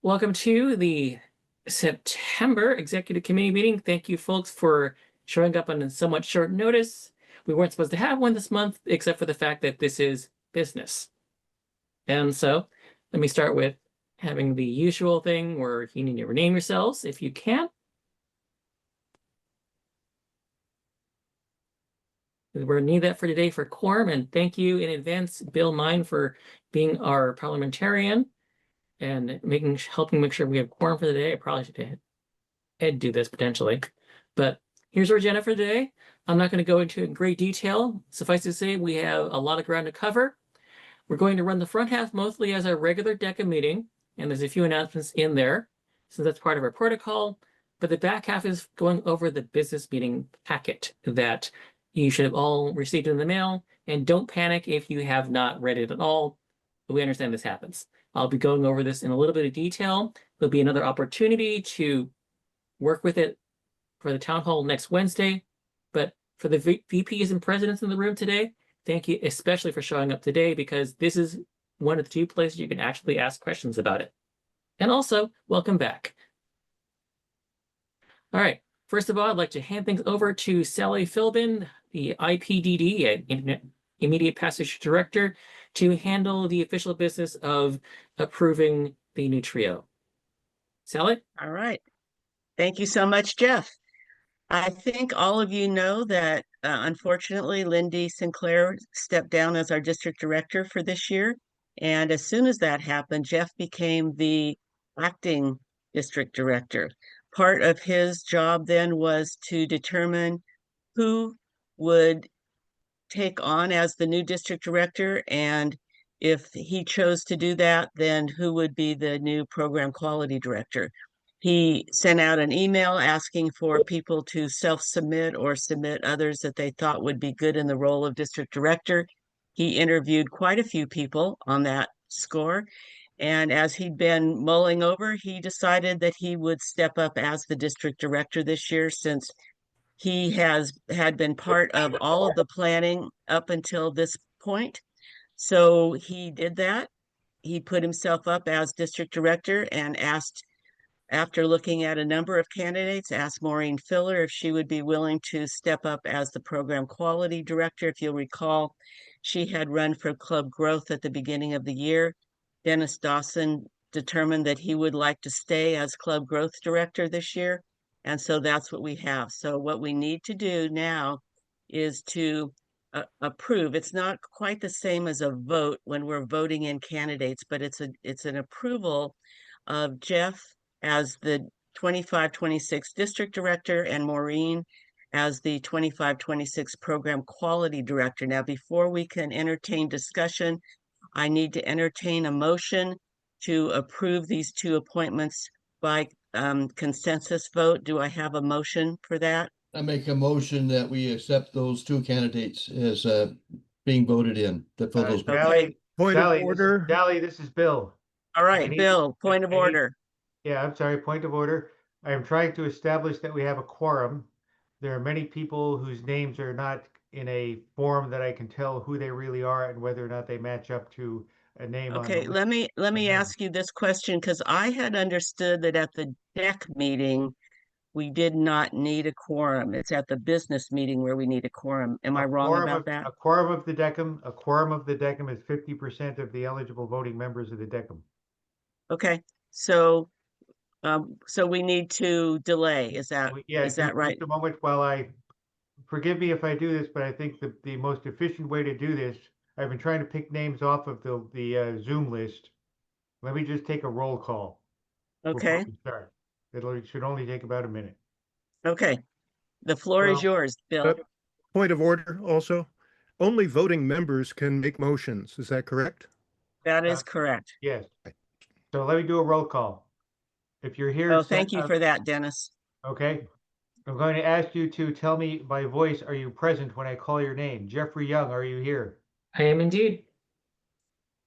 Welcome to the September Executive Committee meeting. Thank you folks for showing up on somewhat short notice. We weren't supposed to have one this month, except for the fact that this is business. And so let me start with having the usual thing where you need to rename yourselves if you can. We're going to need that for today for quorum, and thank you in advance, Bill Mine, for being our parliamentarian and helping make sure we have quorum for the day. I probably should Ed do this potentially, but here's our agenda for today. I'm not going to go into great detail. Suffice to say, we have a lot of ground to cover. We're going to run the front half mostly as our regular DECM meeting, and there's a few announcements in there, so that's part of our protocol. But the back half is going over the business meeting packet that you should have all received in the mail, and don't panic if you have not read it at all. We understand this happens. I'll be going over this in a little bit of detail. There'll be another opportunity to work with it for the town hall next Wednesday. But for the VPs and presidents in the room today, thank you especially for showing up today, because this is one of the two places you can actually ask questions about it. And also, welcome back. All right, first of all, I'd like to hand things over to Sally Philbin, the IPDD and Immediate Passage Director, to handle the official business of approving the new trio. Sally? All right. Thank you so much, Jeff. I think all of you know that unfortunately, Lindy Sinclair stepped down as our district director for this year. And as soon as that happened, Jeff became the acting district director. Part of his job then was to determine who would take on as the new district director, and if he chose to do that, then who would be the new program quality director. He sent out an email asking for people to self-submit or submit others that they thought would be good in the role of district director. He interviewed quite a few people on that score, and as he'd been mulling over, he decided that he would step up as the district director this year, since he had been part of all of the planning up until this point. So he did that. He put himself up as district director and asked, after looking at a number of candidates, asked Maureen Filler if she would be willing to step up as the program quality director. If you'll recall, she had run for club growth at the beginning of the year. Dennis Dawson determined that he would like to stay as club growth director this year. And so that's what we have. So what we need to do now is to approve. It's not quite the same as a vote when we're voting in candidates, but it's an approval of Jeff as the 25-26 district director and Maureen as the 25-26 program quality director. Now, before we can entertain discussion, I need to entertain a motion to approve these two appointments by consensus vote. Do I have a motion for that? I make a motion that we accept those two candidates as being voted in. That for those. Okay. Point Sally, of order. Sally, this is Bill. All right, Bill, point of order. Yeah, I'm sorry, point of order. I am trying to establish that we have a quorum. There are many people whose names are not in a form that I can tell who they really are and whether or not they match up to a name. Okay, let me ask you this question, because I had understood that at the DEC meeting, we did not need a quorum. It's at the business meeting where we need a quorum. Am I wrong about that? A quorum of the DECM is 50% of the eligible voting members of the DECM. Okay, so we need to delay. Is that right? Just a moment while forgive me if I do this, but I think the most efficient way to do this, I've been trying to pick names off of the Zoom list. Let me just take a roll call. Okay. Before we start. It should only take about a minute. Okay. The floor is yours, Bill. Point of order also. Only voting members can make motions. Is that correct? That is correct. Yes. So let me do a roll call. If you're here. Oh, thank you for that, Dennis. Okay. I'm going to ask you to tell me by voice, are you present when I call your name? Jeffrey Young, are you here? I am indeed.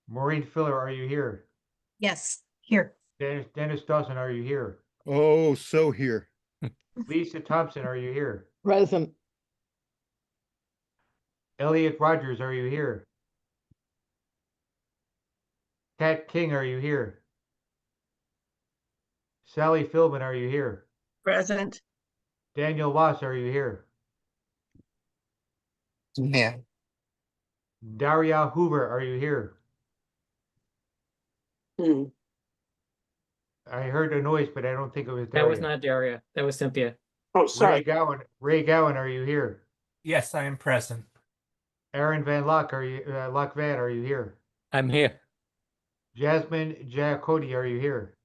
Maureen Filler, are you here? Yes, here. Dennis Dawson, are you here? Oh, so here. Lisa Thompson, are you here? Present. Elliot Rogers, are you here? Kat King, are you here? Sally Philbin, are you here? Present. Daniel Wass, are you here? Yeah. Daria Hoover, are you here? I heard a noise, but I don't think it was That was Daria. not Daria. That was Cynthia. Oh, sorry. Ray Gowan, are you here? Yes, I am present. Aaron Van Lock, Lock Van, are you here? I'm here. Jasmine Giacotti, are you here?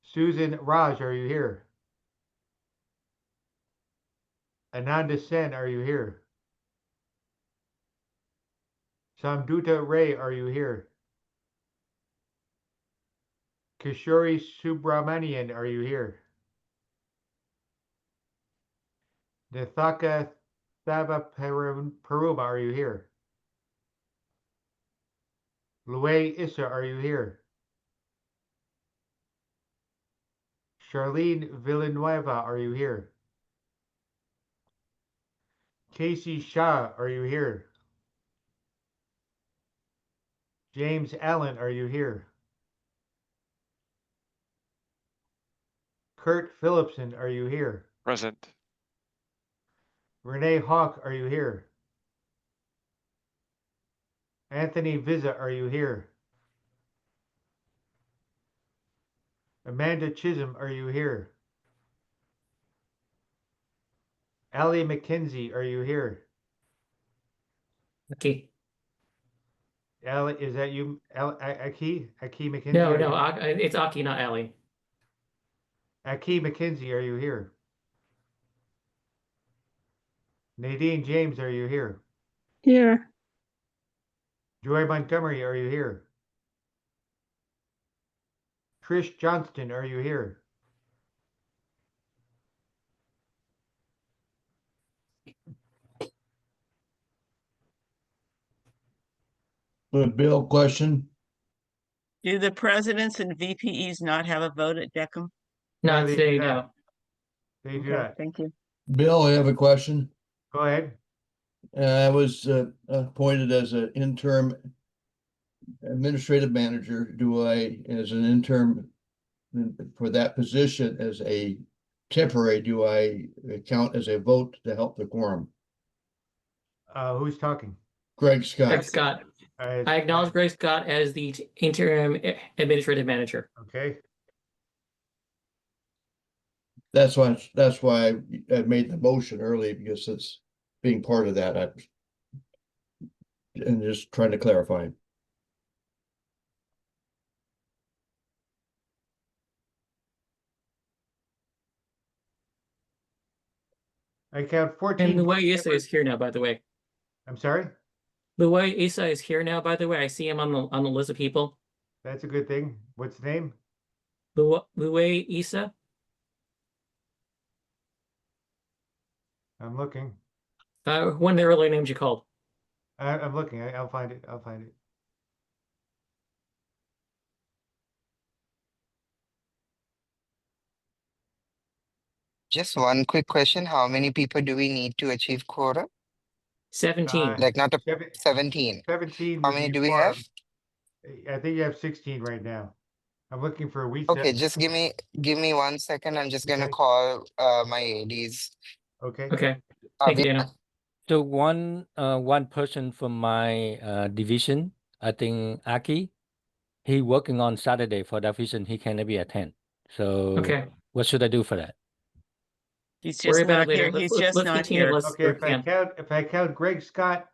Susan Raj, are you here? Ananda Sen, are you here? Samduta Ray, are you here? Kishori Subramanian, are you here? Nithaka Thava Paruma, are you here? Luay Issa, are you here? Charlene Villanueva, are you here? Casey Shah, are you here? James Allen, are you here? Kurt Phillipson, are you here? Present. Renee Hawk, are you here? Anthony Vizza, are you here? Amanda Chisholm, are you here? Allie McKenzie, are you here? Okay. Allie, is that you? Aki McKenzie? No, are no, you- it's Aki, not Ali. Aki McKenzie, are you here? Nadine James, are you here? Here. Joy Montgomery, are you here? Trish Johnston, are you here? Bill, question? Do the presidents and VPEs not have a vote at DECM? Not they today, do no. not. They do Okay, not. thank you. Bill, I have a question. Go ahead. I was appointed as an interim administrative manager. Do I, as an interim for that position, as a temporary, do I count as a vote to help the quorum? Who's talking? Greg Scott. Greg Scott. I acknowledge Greg Scott as the interim administrative manager. Okay. That's why I made the motion early, because it's being part of that. And just trying to clarify. I count 14. And Luay Issa members- is here now, by the way. I'm sorry? Luay Issa is here now, by the way. I see him on the list of people. That's a good thing. What's the name? Luay Issa. I'm looking. One of the earlier names you called. I'm looking. I'll find it. I'll find it. Just one quick question. How many people do we need to achieve quota? 17. Like not a Seven- 17. 17. How would many be do we quorum. have? I think you have 16 right now. I'm looking for a week. Okay, just give me 1 second. I'm just gonna Okay. call my ADs. Okay. Okay. I'll Thank you, be- Daniel. So one person from my division, I think Aki, he working on Saturday for that reason he cannot be attend. So Okay. what should I do for that? He's Worry just about it not later. here. He's just Let's not continue. here. Let's Okay, Cam. if I count Greg Scott,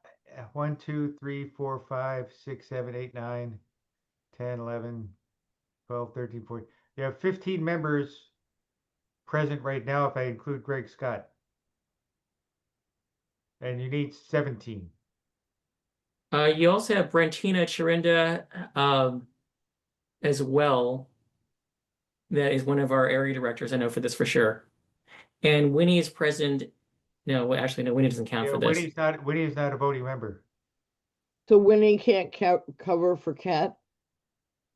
1, 2, 3, 4, 5, 6, 7, 8, 9, 10, 11, 12, 13, 14. You have 15 members present right now if I include Greg Scott. And you need 17. You also have Brentina Chirinda as well. That is one of our area directors. I know for this for sure. And Winnie is present. No, actually, no, Winnie doesn't count Yeah, for this. Winnie's not a voting member. So Winnie can't cover for Kat?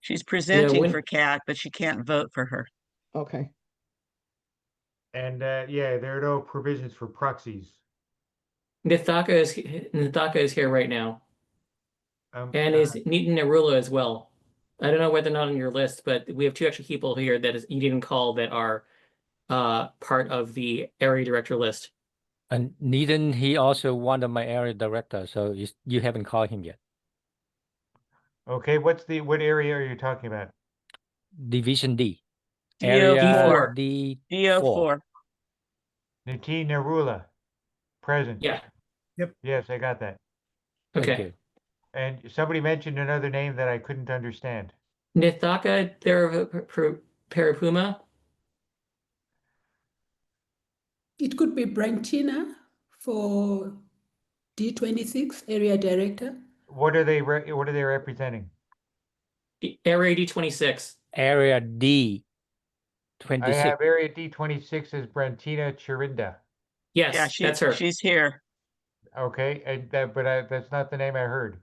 She's presenting when- for Kat, but she can't vote for her. Okay. And yeah, there are no provisions for proxies. Nithaka is here right now. And is Nitin Narula as well. I don't know whether or not on your list, but we have two extra people here you didn't call that are part of the area director list. And Needham, he also one of my area director, so you haven't called him yet. Okay, what area are you talking about? Division D. DO4. Area D4. DO4. Nitin Narula, present. Yeah. Yes, I got that. Thank Okay. you. And somebody mentioned another name that I couldn't understand. Nithaka Parapuma. It could be Brantina for D26 area director. What are they representing? Area D26. Area D26. I have area D26 as Brantina Chirinda. Yes, Yeah, that's her. she's here. Okay, and that's not the name I heard.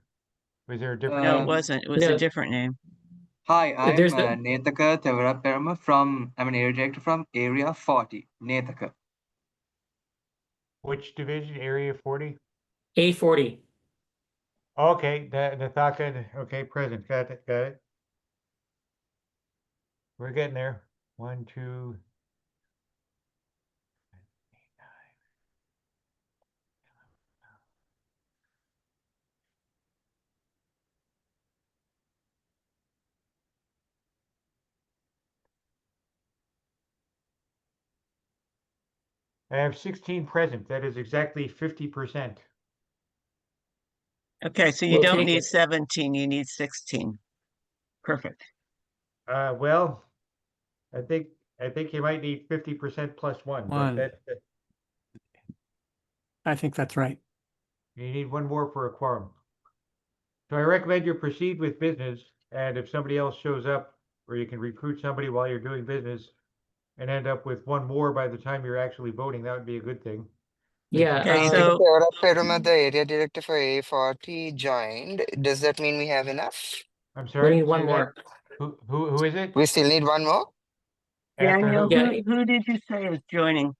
Was there a different No, it name? wasn't. It was No. a different name. Hi, I'm There's the Netaka Tevaraperama I'm an area director from Area 40, Netaka. Which division? Area 40? A40. Okay, Nathaka, okay, present. Got it. We're getting there. 1, 2. I have 16 present. That is exactly 50%. Okay, so you We'll don't take need it. 17, you need 16. Perfect. Well, I think you might need 50% plus one. But I think that's right. you need one more for a quorum. So I recommend you proceed with business, and if somebody else shows up, or you can recruit somebody while you're doing business and end up with one more by the time you're actually voting, that would be a good thing. Yeah. Okay, so Peruma, the area director for A40 joined. Does that mean we have enough? I'm we sorry. need say one that? more. Who is it? We still need one more? After Daniel, who? Yeah. who did you say is joining?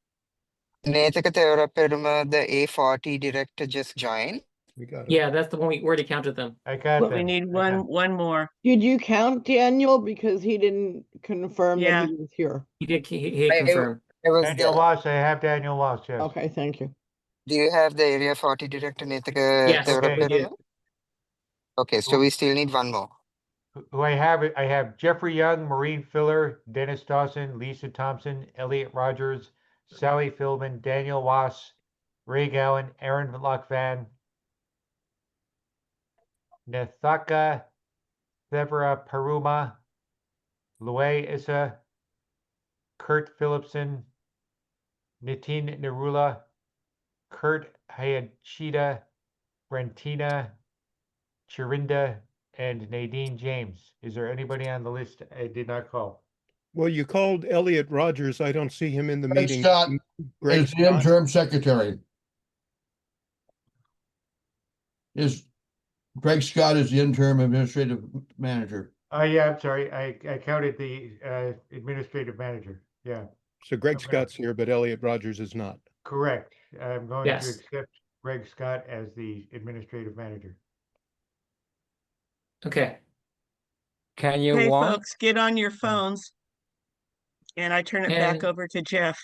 Netaka Peruma, the A40 director just joined. We got it. Yeah, that's the one we already counted them. I got But we them. need I got one more. Did you count Daniel? Because he didn't confirm that Yeah. he was here. He confirmed. It was Daniel the, Loss. I have Daniel Loss, yes. Okay, thank you. do you have the area 40 director Netaka Yes, Okay. we do. Peruma? Okay, so we still need one more. Who I have Jeffrey Young, Maureen Filler, Dennis Dawson, Lisa Thompson, Elliot Rogers, Sally Philbin, Daniel Wass, Ray Gowan, Aaron Lockvan, Nethaka Thevra Paruma, Luay Issa, Kurt Phillipson, Nitin Narula, Kurt Hayachida, Brentina Chirinda, and Nadine James. Is there anybody on the list I did not call? Well, you called Elliot Rogers. I don't see him in the Greg meeting. Scott Greg is the Scott? interim secretary. Greg Scott is the interim administrative manager. Yeah, I'm sorry. I counted the administrative manager. Yeah, So Greg Okay. Scott's here, but Elliot Rogers is not. correct. I'm going to Yes. accept Greg Scott as the administrative manager. Okay. Can you Okay, want? folks, get on your phones. And I turn it back And- over to Jeff.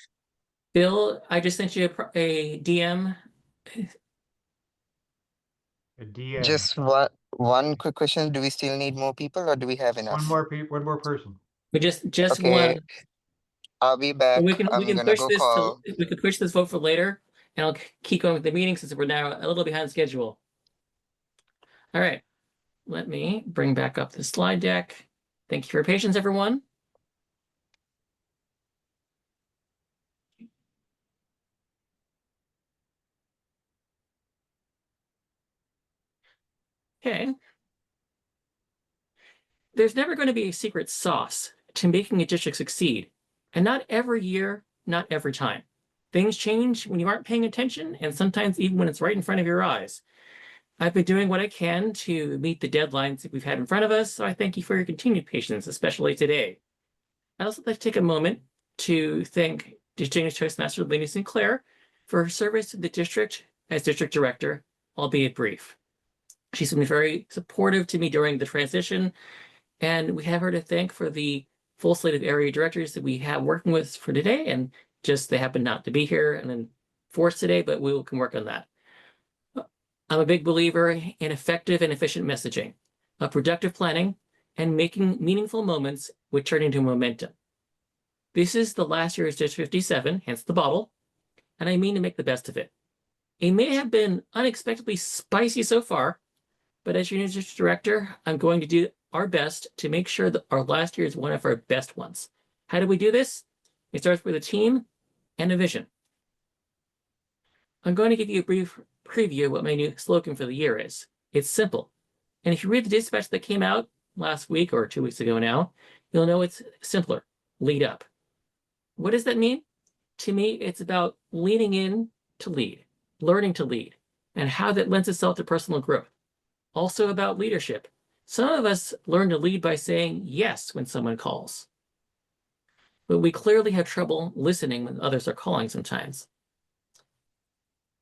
Bill, I just sent you a DM. A DM. Just one quick question. Do we still need more people or do we have enough? one more person. We just Okay, one. I'll be back. We can I'm gonna push go this call. we can push this vote for later, and I'll keep going with the meeting since we're now a little behind schedule. All right, let me bring back up the slide deck. Thank you for your patience, everyone. Okay. There's never going to be a secret sauce to making a district succeed, and not every year, not every time. Things change when you aren't paying attention, and sometimes even when it's right in front of your eyes. I've been doing what I can to meet the deadlines that we've had in front of us, so I thank you for your continued patience, especially today. I'd also like to take a moment to thank Distinguished Toastmaster Lindy Sinclair for her service to the district as district director, albeit brief. She's been very supportive to me during the transition, And we have her to thank for the full slate of area directors that we have working with us for today, and just they happen not to be here and then forced today, but we can work on that. I'm a big believer in effective and efficient messaging, of productive planning, and making meaningful moments which turn into momentum. This is the last year's District 57, hence the bottle, and I mean to make the best of it. It may have been unexpectedly spicy so far, but as your new district director, I'm going to do our best to make sure that our last year is one of our best ones. How do we do this? It starts with a team and a vision. I'm going to give you a brief preview of what my new slogan for the year is. It's simple. And if you read the dispatch that came out last week or 2 weeks ago now, you'll know it's simpler. Lead up. What does that mean? To me, it's about leaning in to lead, learning to lead, and how that lends itself to personal growth. Also about leadership. Some of us learn to lead by saying yes when someone calls. But we clearly have trouble listening when others are calling sometimes.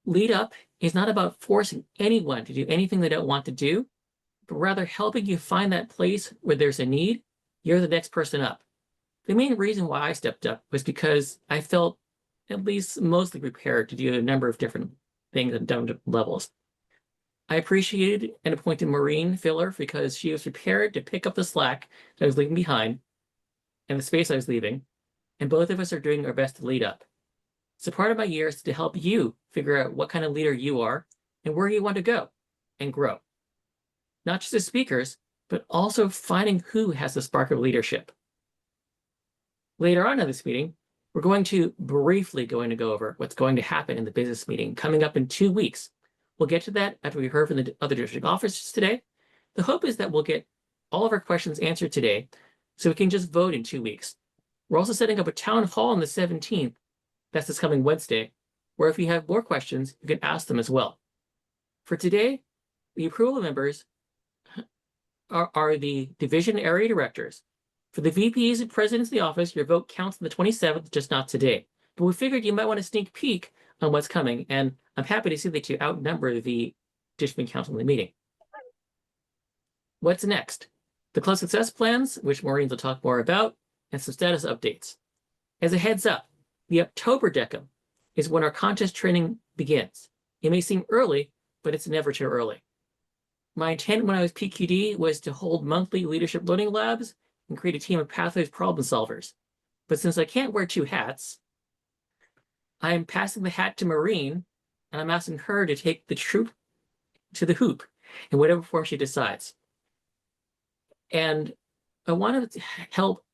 Lead up is not about forcing anyone to do anything they don't want to do, but rather helping you find that place where there's a need. You're the next person up. The main reason why I stepped up was because I felt at least mostly prepared to do a number of different things at different levels. I appreciated and appointed Maureen Filler because she was prepared to pick up the slack that I was leaving behind and the space I was leaving, and both of us are doing our best to lead up. So part of my year is to help you figure out what kind of leader you are and where you want to go and grow. Not just as speakers, but also finding who has the spark of leadership. Later on in this meeting, we're going to briefly go over what's going to happen in the business meeting coming up in 2 weeks. We'll get to that after we heard from the other district officers today. The hope is that we'll get all of our questions answered today so we can just vote in 2 weeks. We're also setting up a town hall on the 17th, that's this coming Wednesday, where if you have more questions, you can ask them as well. For today, the approval members are the division area directors. For the VPs and presidents of the office, your vote counts on the 27th, just not today. But we figured you might want to sneak peek on what's coming, and I'm happy to see that you outnumber the district council in the meeting. What's next? The club success plans, which Maureen will talk more about, and some status updates. As a heads up, the October DECM is when our contest training begins. It may seem early, but it's never too early. My intent when I was PQD was to hold monthly leadership learning labs and create a team of pathways problem solvers. But since I can't wear 2 hats, I am passing the hat to Maureen, and I'm asking her to take the troop to the hoop in whatever form she decides. And I want to help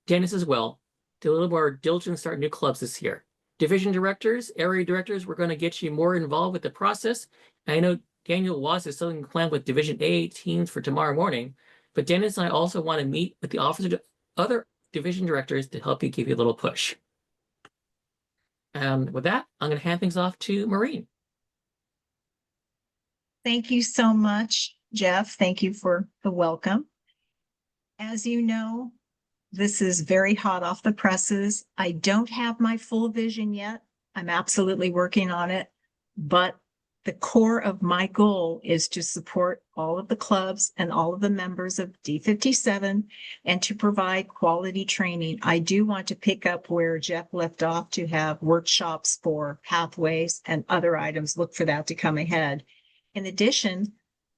Dennis as well to a little more diligent start new clubs this year. Division directors, area directors, we're going to get you more involved with the process. I know Daniel Watts is still planned with Division A teams for tomorrow morning, but Dennis and I also want to meet with the other division directors to help you give you a little push. And with that, I'm going to hand things off to Maureen. Thank you so much, Jeff. Thank you for the welcome. As you know, this is very hot off the presses. I don't have my full vision yet. I'm absolutely working on it, but the core of my goal is to support all of the clubs and all of the members of D57 and to provide quality training. I do want to pick up where Jeff left off to have workshops for pathways and other items. Look for that to come ahead. In addition,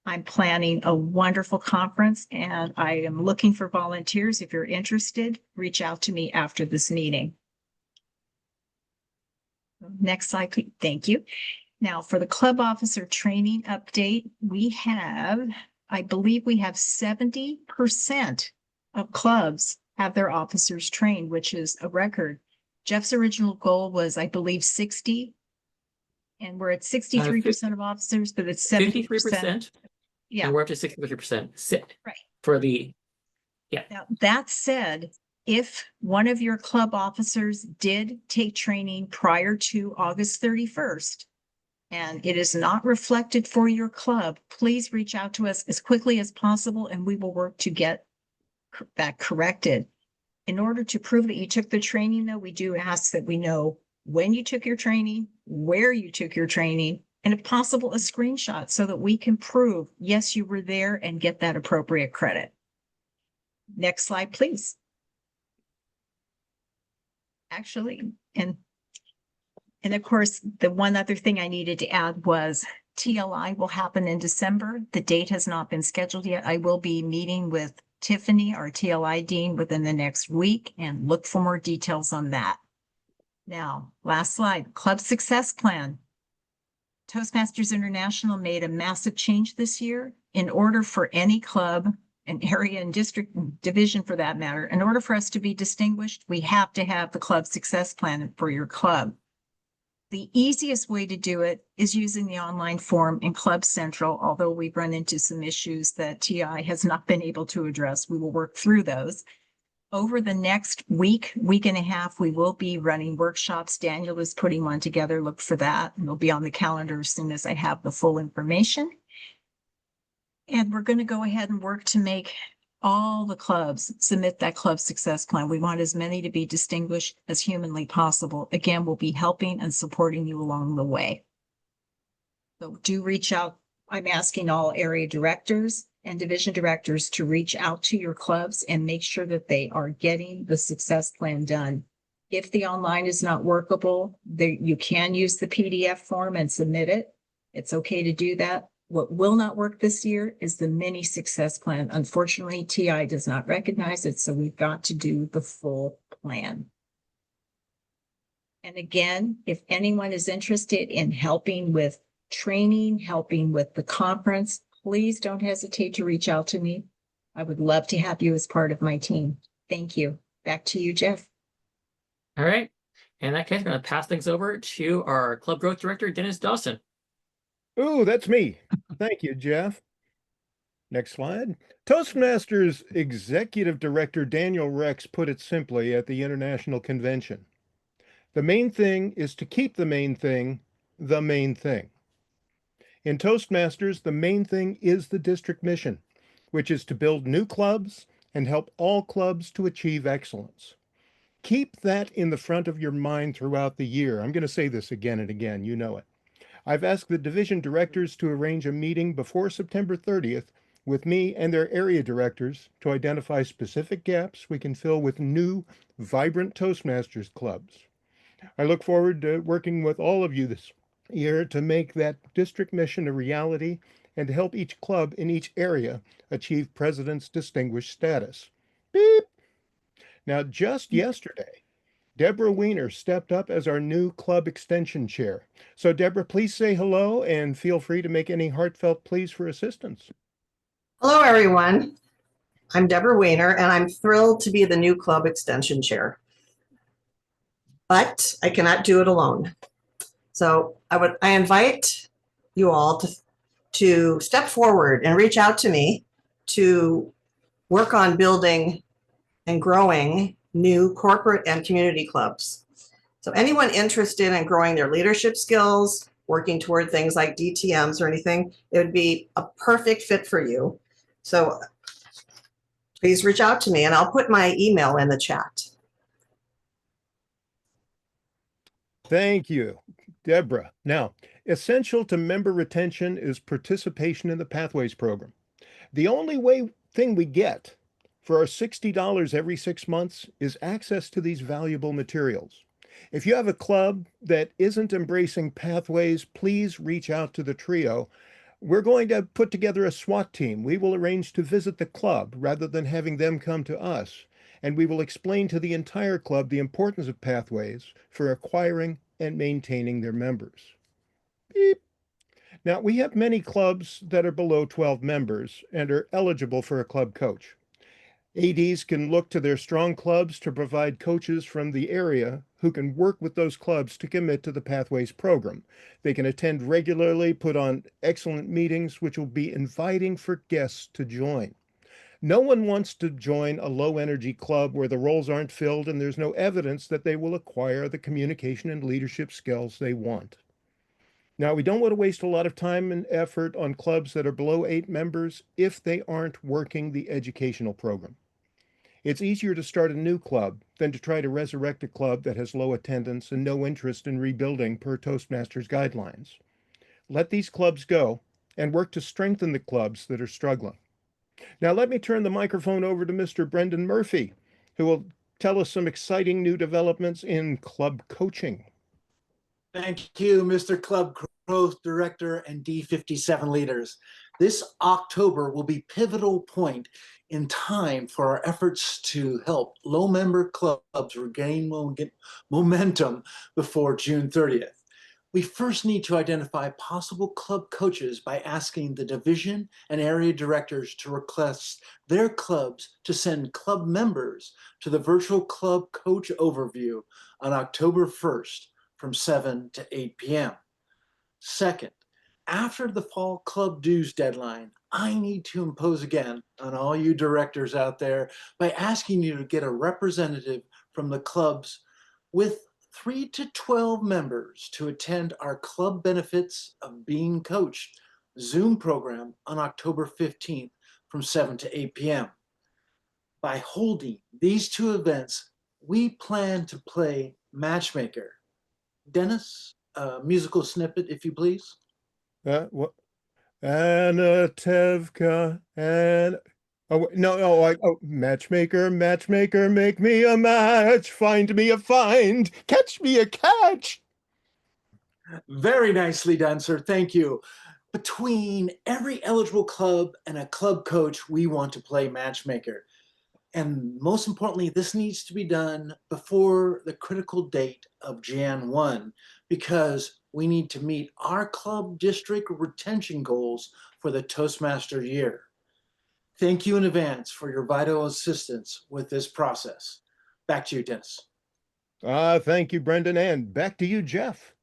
I'm planning a wonderful conference and I am looking for volunteers. If you're interested, reach out to me after this meeting. Next slide, please. Thank you. Now for the club officer training update, I believe we have 70% of clubs have their officers trained, which is a record. Jeff's original goal was, I believe, 60. And we're at 63% of officers, but it's 70%. Yeah. And we're up to 63% right. For the, yeah. Now, that said, if one of your club officers did take training prior to August 31st, and it is not reflected for your club, please reach out to us as quickly as possible, and we will work to get that corrected. In order to prove that you took the training, though, we do ask that we know when you took your training, where you took your training, and if possible, a screenshot so that we can prove, yes, you were there and get that appropriate credit. Next slide, please. Actually, and of course, the one other thing I needed to add was TLI will happen in December. The date has not been scheduled yet. I will be meeting with Tiffany, our TLI dean, within the next week, and look for more details on that. Now, last slide, club success plan. Toastmasters International made a massive change this year. In order for any club, an area and district division for that matter, in order for us to be distinguished, we have to have the club success plan for your club. The easiest way to do it is using the online form in Club Central, although we've run into some issues that TI has not been able to address. We will work through those. Over the next week and a half, we will be running workshops. Daniel is putting one together. Look for that. It'll be on the calendar as soon as I have the full information. And we're going to go ahead and work to make all the clubs submit that club success plan. We want as many to be distinguished as humanly possible. Again, we'll be helping and supporting you along the way. So do reach out. I'm asking all area directors and division directors to reach out to your clubs and make sure that they are getting the success plan done. If the online is not workable, you can use the PDF form and submit it. It's okay to do that. What will not work this year is the mini success plan. Unfortunately, TI does not recognize it, so we've got to do the full plan. And again, if anyone is interested in helping with training, helping with the conference, please don't hesitate to reach out to me. I would love to have you as part of my team. Thank you. Back to you, Jeff. All right. In that case, I'm going to pass things over to our Club Growth Director, Dennis Dawson. Ooh, that's me. Thank you, Jeff. Next slide. Toastmasters Executive Director Daniel Rex put it simply at the International Convention. The main thing is to keep the main thing the main thing. In Toastmasters, the main thing is the district mission, which is to build new clubs and help all clubs to achieve excellence. Keep that in the front of your mind throughout the year. I'm going to say this again and again, you know it. I've asked the division directors to arrange a meeting before September 30th with me and their area directors to identify specific gaps we can fill with new, vibrant Toastmasters clubs. I look forward to working with all of you this year to make that district mission a reality and to help each club in each area achieve President's Distinguished status. Beep! Now, just yesterday, Deborah Weiner stepped up as our new club extension chair. So Deborah, please say hello and feel free to make any heartfelt pleas for assistance. Hello, everyone. I'm Deborah Weiner, and I'm thrilled to be the new club extension chair. But I cannot do it alone. So I invite you all to step forward and reach out to me to work on building and growing new corporate and community clubs. So anyone interested in growing their leadership skills, working toward things like DTMs or anything, it would be a perfect fit for you. So please reach out to me and I'll put my email in the chat. Thank you, Deborah. Now, essential to member retention is participation in the Pathways program. The only thing we get for our $60 every 6 months is access to these valuable materials. If you have a club that isn't embracing Pathways, please reach out to the trio. We're going to put together a SWAT team. We will arrange to visit the club rather than having them come to us. And we will explain to the entire club the importance of Pathways for acquiring and maintaining their members. Beep. Now, we have many clubs that are below 12 members and are eligible for a club coach. ADs can look to their strong clubs to provide coaches from the area who can work with those clubs to commit to the Pathways program. They can attend regularly, put on excellent meetings, which will be inviting for guests to join. No one wants to join a low-energy club where the roles aren't filled and there's no evidence that they will acquire the communication and leadership skills they want. Now, we don't want to waste a lot of time and effort on clubs that are below 8 members if they aren't working the educational program. It's easier to start a new club than to try to resurrect a club that has low attendance and no interest in rebuilding per Toastmasters guidelines. Let these clubs go and work to strengthen the clubs that are struggling. Now let me turn the microphone over to Mr. Brendan Murphy, who will tell us some exciting new developments in club coaching. Thank you, Mr. Club Growth Director and D57 leaders. This October will be pivotal point in time for our efforts to help low member clubs regain momentum before June 30th. We first need to identify possible club coaches by asking the division and area directors to request their clubs to send club members to the virtual club coach overview on October 1st from 7 to 8 p.m. Second, after the fall club dues deadline, I need to impose again on all you directors out there by asking you to get a representative from the clubs with 3 to 12 members to attend our Club Benefits of Being Coached Zoom program on October 15th from 7 to 8 p.m. By holding these two events, we plan to play Matchmaker. Dennis, musical snippet, if you please. What? Anna Tevka and matchmaker, matchmaker, make me a match, find me a find, catch me a catch. Very nicely done, sir. Thank you. Between every eligible club and a club coach, we want to play matchmaker. And most importantly, this needs to be done before the critical date of Jan 1, because we need to meet our club district retention goals for the Toastmaster year. Thank you in advance for your vital assistance with this process. Back to you, Dennis. Thank you, Brendan, and back to you, Jeff.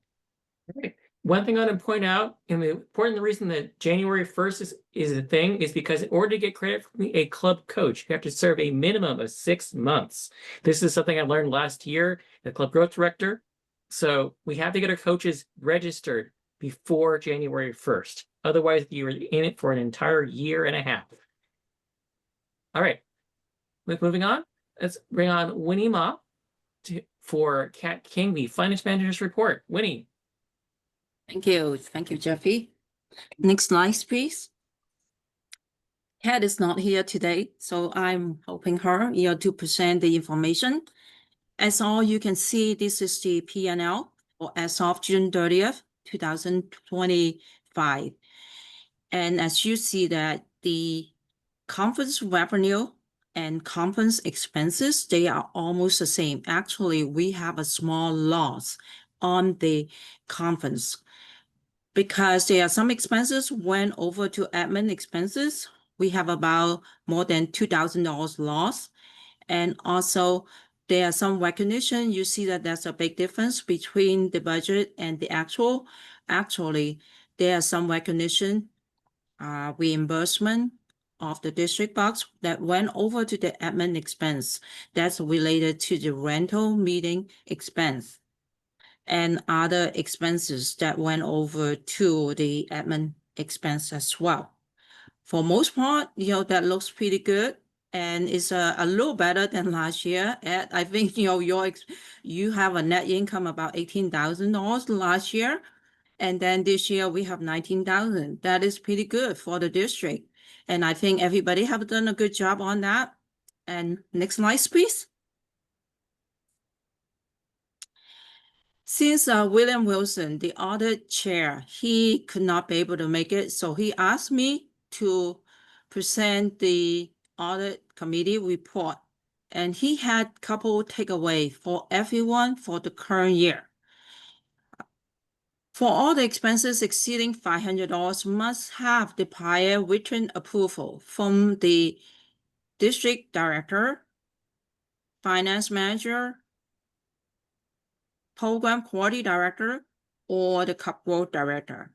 Okay. One thing I want to point out, and the important reason that January 1st is a thing is because in order to get credit from a club coach, you have to serve a minimum of 6 months. This is something I learned last year, the club growth director. So we have to get our coaches registered before January 1st. Otherwise, you're in it for an entire year and a half. All right, moving on. Let's bring on Winnie Ma for Kat King, the Finance Manager's Report. Winnie. Thank you, Jeffy. Next slide, please. Kat is not here today, so I'm helping her to present the information. As all you can see, this is the P&L as of June 30th, 2025. And as you see that the conference revenue and conference expenses, they are almost the same. Actually, we have a small loss on the conference because there are some expenses went over to admin expenses. We have about more than $2,000 loss. And also there are some recognition. You see that there's a big difference between the budget and the actual. Actually, there are some recognition, reimbursement of the district box that went over to the admin expense. That's related to the rental meeting expense and other expenses that went over to the admin expense as well. For most part, that looks pretty good and it's a little better than last year. And I think, you have a net income about $18,000 last year. And then this year we have $19,000. That is pretty good for the district. And I think everybody have done a good job on that. And next slide, please. Since William Wilson, the audit chair, he could not be able to make it, so he asked me to present the audit committee report. And he had a couple takeaways for everyone for the current year. For all the expenses exceeding $500 must have the prior written approval from the district director, finance manager, program quality director, or the club growth director.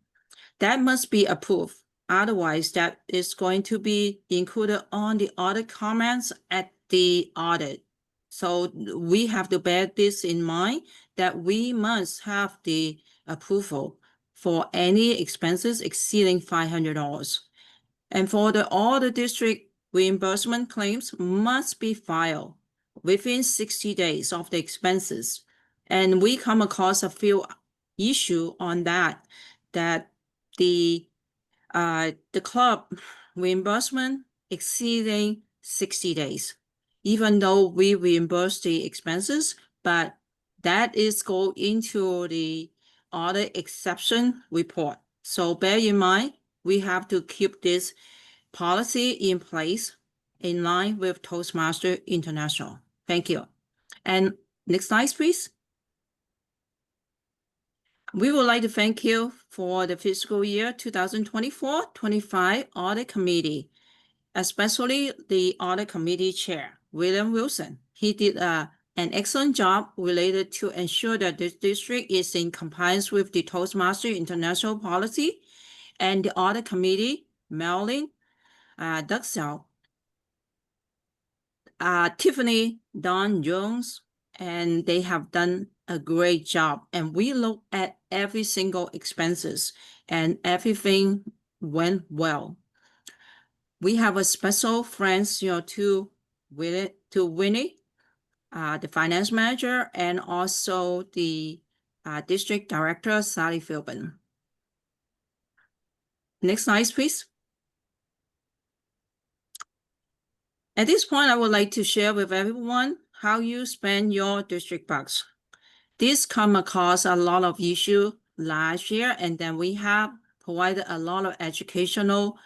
That must be approved. Otherwise, that is going to be included on the audit comments at the audit. So we have to bear this in mind that we must have the approval for any expenses exceeding $500. And for all the district reimbursement claims must be filed within 60 days of the expenses. And we come across a few issues on that the club reimbursement exceeding 60 days. Even though we reimburse the expenses, but that is go into the audit exception report. So bear in mind, we have to keep this policy in place in line with Toastmaster International. Thank you. And next slide, please. We would like to thank you for the fiscal year 2024-25 Audit Committee, especially the Audit Committee Chair, William Wilson. He did an excellent job related to ensure that this district is in compliance with the Toastmaster International policy, and the Audit Committee, Marilyn, Doug Sell, Tiffany, Don Jones, and they have done a great job. And we look at every single expenses and everything went well. We have a special thanks, to Winnie, the finance manager, and also the district director, Sally Philbin. Next slide, please. At this point, I would like to share with everyone how you spend your district bucks. This come across a lot of issue last year, and then we have provided a lot of educational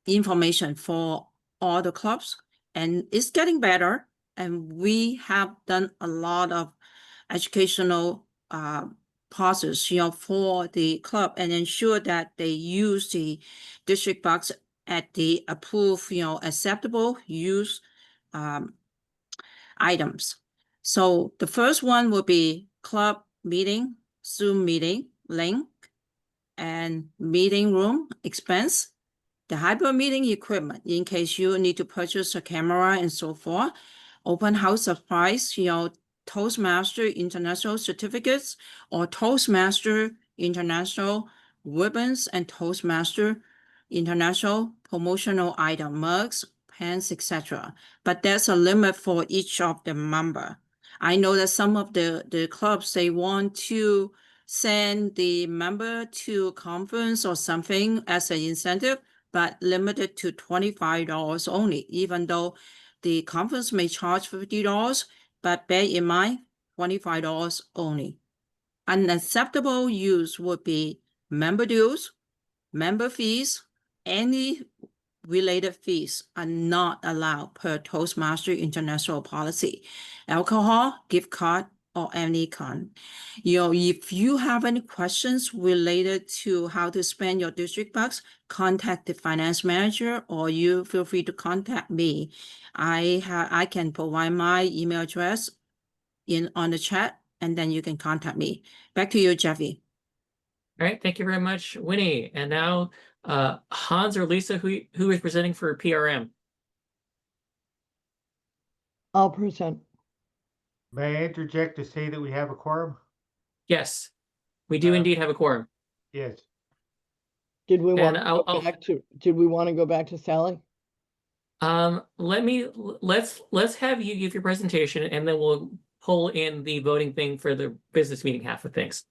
information for all the clubs, and it's getting better. And we have done a lot of educational process, for the club and ensure that they use the district bucks at the approved, acceptable use items. So the first one will be club meeting, Zoom meeting link, and meeting room expense, the hybrid meeting equipment in case you need to purchase a camera and so forth, open house supplies, Toastmaster International certificates or Toastmaster International ribbons and Toastmaster International promotional item, mugs, pens, etc. But there's a limit for each of the member. I know that some of the clubs, they want to send the member to conference or something as an incentive, but limited to $25 only, even though the conference may charge $50, but bear in mind, $25 only. Unacceptable use would be member dues, member fees, any related fees are not allowed per Toastmaster International policy. Alcohol, gift card, or any kind. If you have any questions related to how to spend your district bucks, contact the finance manager, or you feel free to contact me. I can provide my email address on the chat, and then you can contact me. Back to you, Jeffy. All right, thank you very much, Winnie. And now Hans or Lisa, who is presenting for PRM? I'll present. May I interject to say that we have a quorum? Yes, we do indeed have a quorum. Yes. Did we want And to go back to, did we want to go back to Sally? Let's have you give your presentation, and then we'll pull in the voting thing for the business meeting half of things.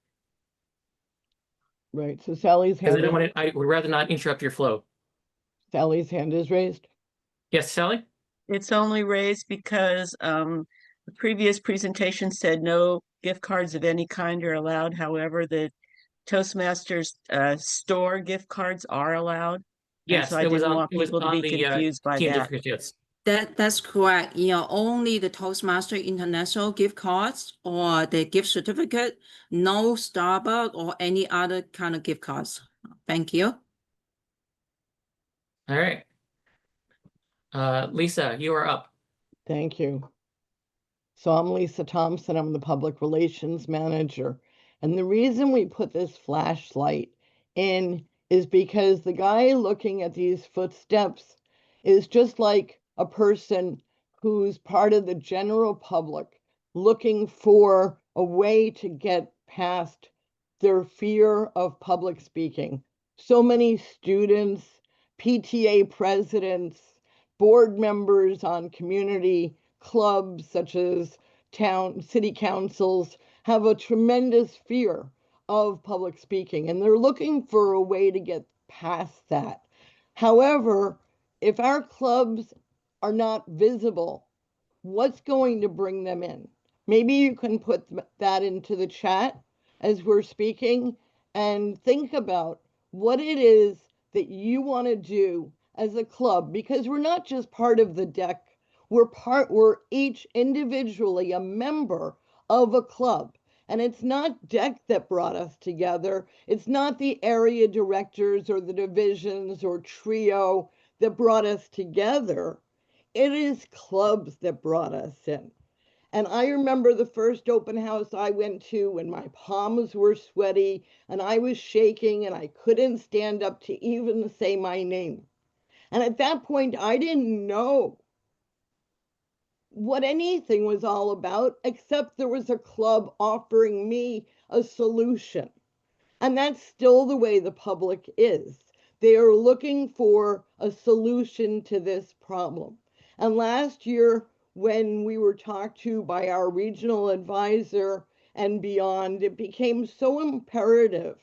Right, so Sally's Because hand, I would rather not interrupt your flow. Sally's hand is raised. Yes, Sally? It's only raised because the previous presentation said no gift cards of any kind are allowed. However, the Toastmasters store gift cards are allowed. Yes, so I it was didn't on want people to be confused by team that. certificates. That's correct. Only the Toastmaster International gift cards or the gift certificate, no Starbucks or any other kind of gift cards. Thank you. All right. Lisa, you are up. Thank you. So I'm Lisa Thompson. I'm the Public Relations Manager. And the reason we put this flashlight in is because the guy looking at these footsteps is just like a person who's part of the general public looking for a way to get past their fear of public speaking. So many students, PTA presidents, board members on community clubs such as city councils have a tremendous fear of public speaking, and they're looking for a way to get past that. However, If our clubs are not visible, what's going to bring them in? Maybe you can put that into the chat as we're speaking and think about what it is that you want to do as a club, because we're not just part of the DEC, we're each individually a member of a club. And it's not DEC that brought us together. It's not the area directors or the divisions or trio that brought us together. It is clubs that brought us in. And I remember the first open house I went to when my palms were sweaty and I was shaking and I couldn't stand up to even say my name. And at that point, I didn't know what anything was all about, except there was a club offering me a solution. And that's still the way the public is. They are looking for a solution to this problem. And last year, when we were talked to by our regional advisor and beyond, it became so imperative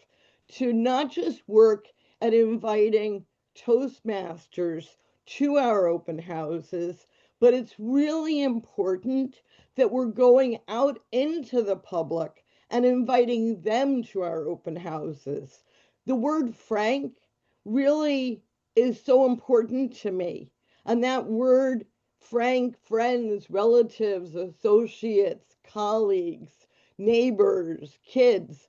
to not just work at inviting Toastmasters to our open houses, but it's really important that we're going out into the public and inviting them to our open houses. The word frank really is so important to me. And that word frank, friends, relatives, associates, colleagues, neighbors, kids,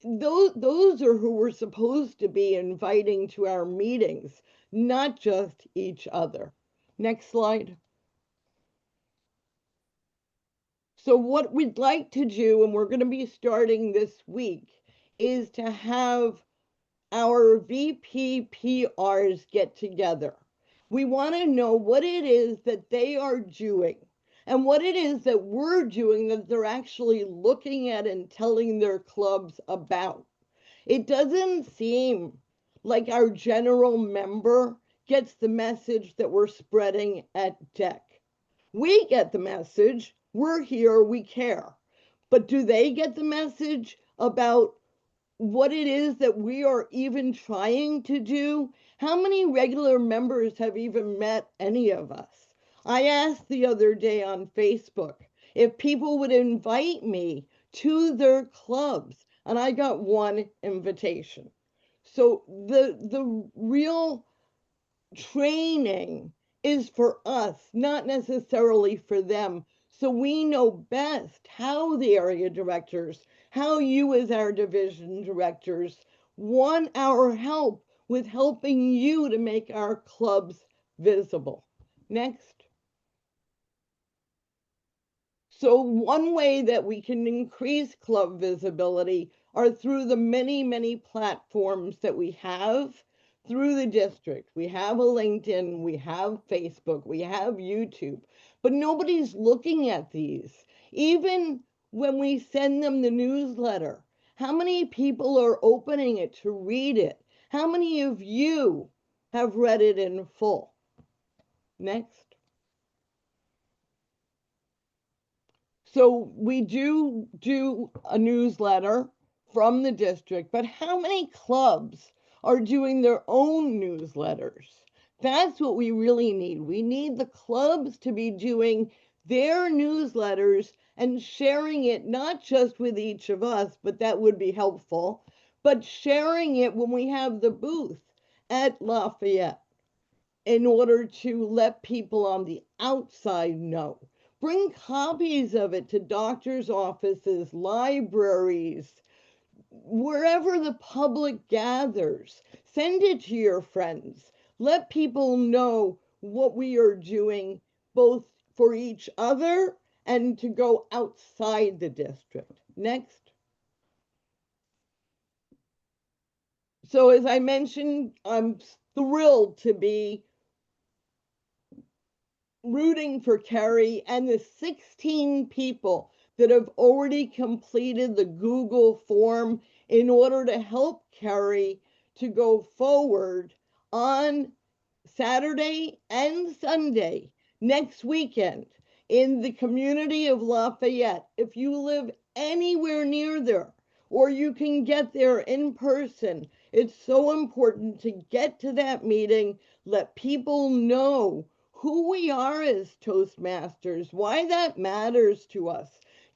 those are who we're supposed to be inviting to our meetings, not just each other. Next slide. So what we'd like to do, and we're going to be starting this week, is to have our VPPRs get together. We want to know what it is that they are doing and what it is that we're doing that they're actually looking at and telling their clubs about. It doesn't seem like our general member gets the message that we're spreading at DEC. We get the message, we're here, we care. But do they get the message about what it is that we are even trying to do? How many regular members have even met any of us? I asked the other day on Facebook if people would invite me to their clubs, and I got one invitation. So the real training is for us, not necessarily for them. So we know best how the area directors, how you as our division directors want our help with helping you to make our clubs visible. Next. So one way that we can increase club visibility are through the many, many platforms that we have through the district. We have a LinkedIn, we have Facebook, we have YouTube, but nobody's looking at these. Even when we send them the newsletter, how many people are opening it to read it? How many of you have read it in full? Next. So we do a newsletter from the district, but how many clubs are doing their own newsletters? That's what we really need. We need the clubs to be doing their newsletters and sharing it not just with each of us, but that would be helpful, but sharing it when we have the booth at Lafayette in order to let people on the outside know. Bring copies of it to doctors' offices, libraries, wherever the public gathers. Send it to your friends. Let people know what we are doing, both for each other and to go outside the district. Next. So as I mentioned, I'm thrilled to be rooting for Kerry and the 16 people that have already completed the Google form in order to help Kerry to go forward on Saturday and Sunday next weekend in the community of Lafayette. If you live anywhere near there, or you can get there in person, It's so important to get to that meeting, let people know who we are as Toastmasters, why that matters to us.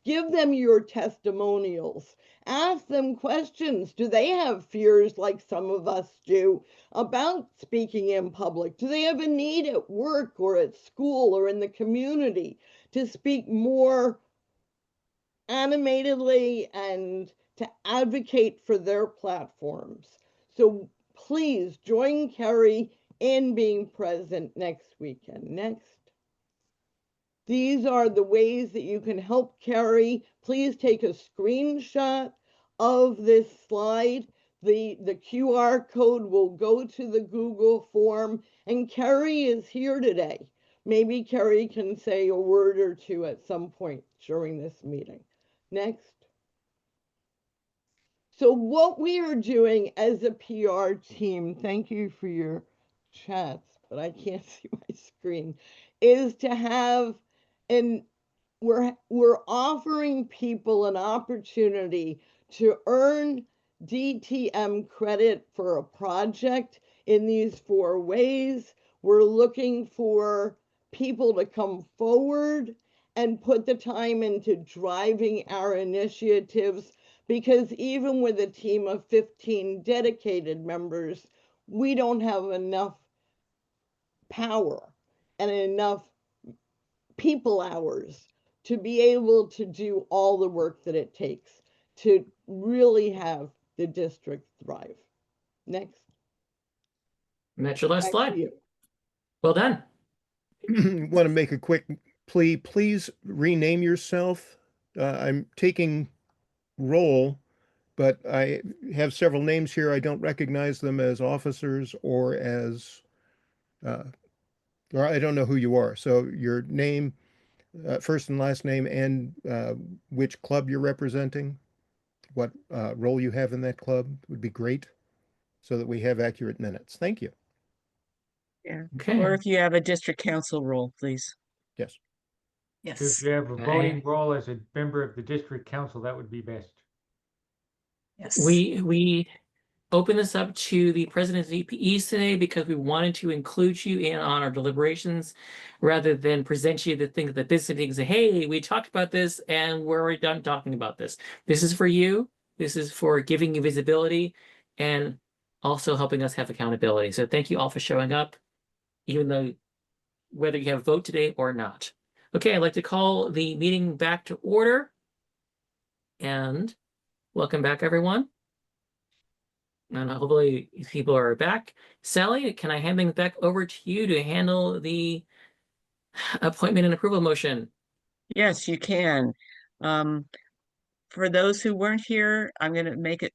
Give them your testimonials. Ask them questions. Do they have fears like some of us do about speaking in public? Do they have a need at work or at school or in the community to speak more animatedly and to advocate for their platforms? So please join Kerry in being present next weekend. Next. These are the ways that you can help Kerry. Please take a screenshot of this slide. The QR code will go to the Google form, and Kerry is here today. Maybe Kerry can say a word or two at some point during this meeting. Next. So what we are doing as a PR team, thank you for your chats, but I can't see my screen, is to have we're offering people an opportunity to earn DTM credit for a project in these 4 ways. We're looking for people to come forward and put the time into driving our initiatives, because even with a team of 15 dedicated members, we don't have enough power and enough people hours to be able to do all the work that it takes to really have the district thrive. Next. And that's your last Back slide. to you. Well done. Want to make a quick plea. Please rename yourself. I'm taking roll, but I have several names here. I don't recognize them as officers or as, or I don't know who you are. So your name, first and last name, and which club you're representing, what role you have in that club would be great, so that we have accurate minutes. Thank you. Yeah. Okay. Or if you have a district council role, please. Yes. If Yes, you have a Okay. voting role as a member of the district council, that would be best. yes. We open this up to the president's VPEs today because we wanted to include you in on our deliberations rather than present you the things that this meeting say, hey, we talked about this and we're already done talking about this. This is for you. This is for giving you visibility and also helping us have accountability. So thank you all for showing up, even though whether you have a vote today or not. Okay, I'd like to call the meeting back to order. And welcome back, everyone. And hopefully people are back. Sally, can I hand things back over to you to handle the appointment and approval motion? Yes, you can. For those who weren't here, I'm going to make it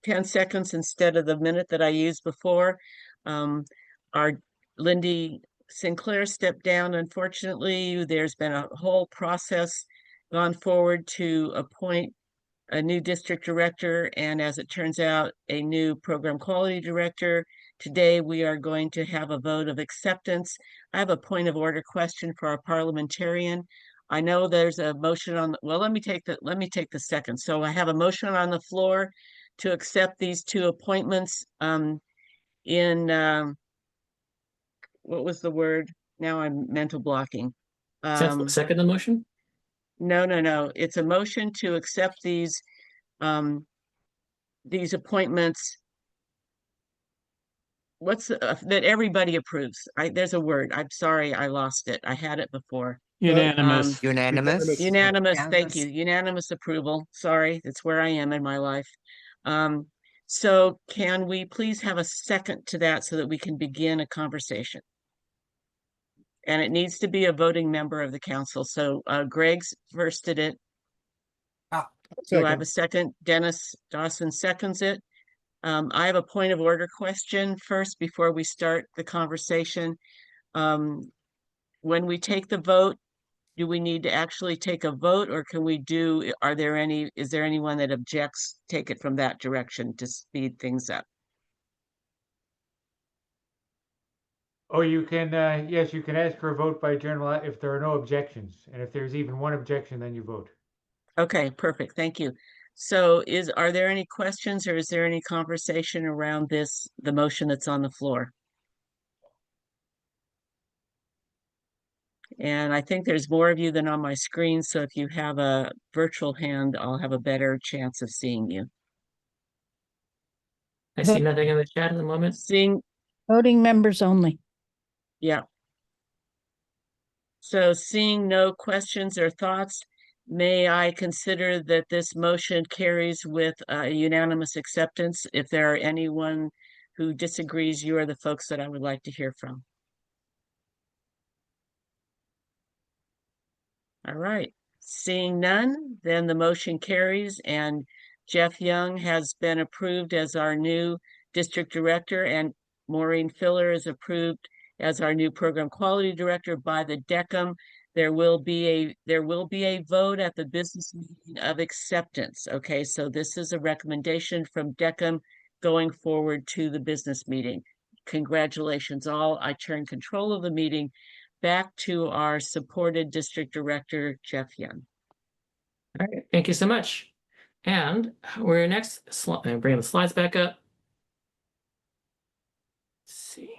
10 seconds instead of the minute that I used before. Our Lindy Sinclair stepped down. Unfortunately, there's been a whole process gone forward to appoint a new district director, and as it turns out, a new program quality director. Today, we are going to have a vote of acceptance. I have a point of order question for our parliamentarian. I know there's a motion on, well, let me take the second. So I have a motion on the floor to accept these 2 appointments in what was the word? Now I'm mental blocking. Second the motion? No. It's a motion to accept these appointments. What's that everybody approves? There's a word. I'm sorry, I lost it. I had it before. Unanimous. Unanimous. Thank Unanimous. you. Unanimous approval. Sorry, that's where I am in my life. So can we please have a second to that so that we can begin a conversation? And it needs to be a voting member of the council. So Greg's firsted it. Do I have a second? Dennis Dawson seconds it. I have a point of order question first before we start the conversation. When we take the vote, do we need to actually take a vote, or can we do, is there anyone that objects? Take it from that direction to speed things up. Oh, you can, yes, you can ask for a vote by general if there are no objections. And if there's even one objection, then you vote. Okay, perfect. Thank you. So are there any questions or is there any conversation around the motion that's on the floor? And I think there's more of you than on my screen, so if you have a virtual hand, I'll have a better chance of seeing you. I see nothing in the chat at the moment. Voting members only. Yeah. So seeing no questions or thoughts, may I consider that this motion carries with unanimous acceptance? If there are anyone who disagrees, you are the folks that I would like to hear from. All right, seeing none, then the motion carries and Jeff Young has been approved as our new district director and Maureen Filler is approved as our new program quality director by the DECM. There will be a vote at the business meeting of acceptance. Okay, so this is a recommendation from DECM going forward to the business meeting. Congratulations all. I turn control of the meeting back to our supported district director, Jeff Young. All right, thank you so much. And we're next, bring the slides back up. Let's see.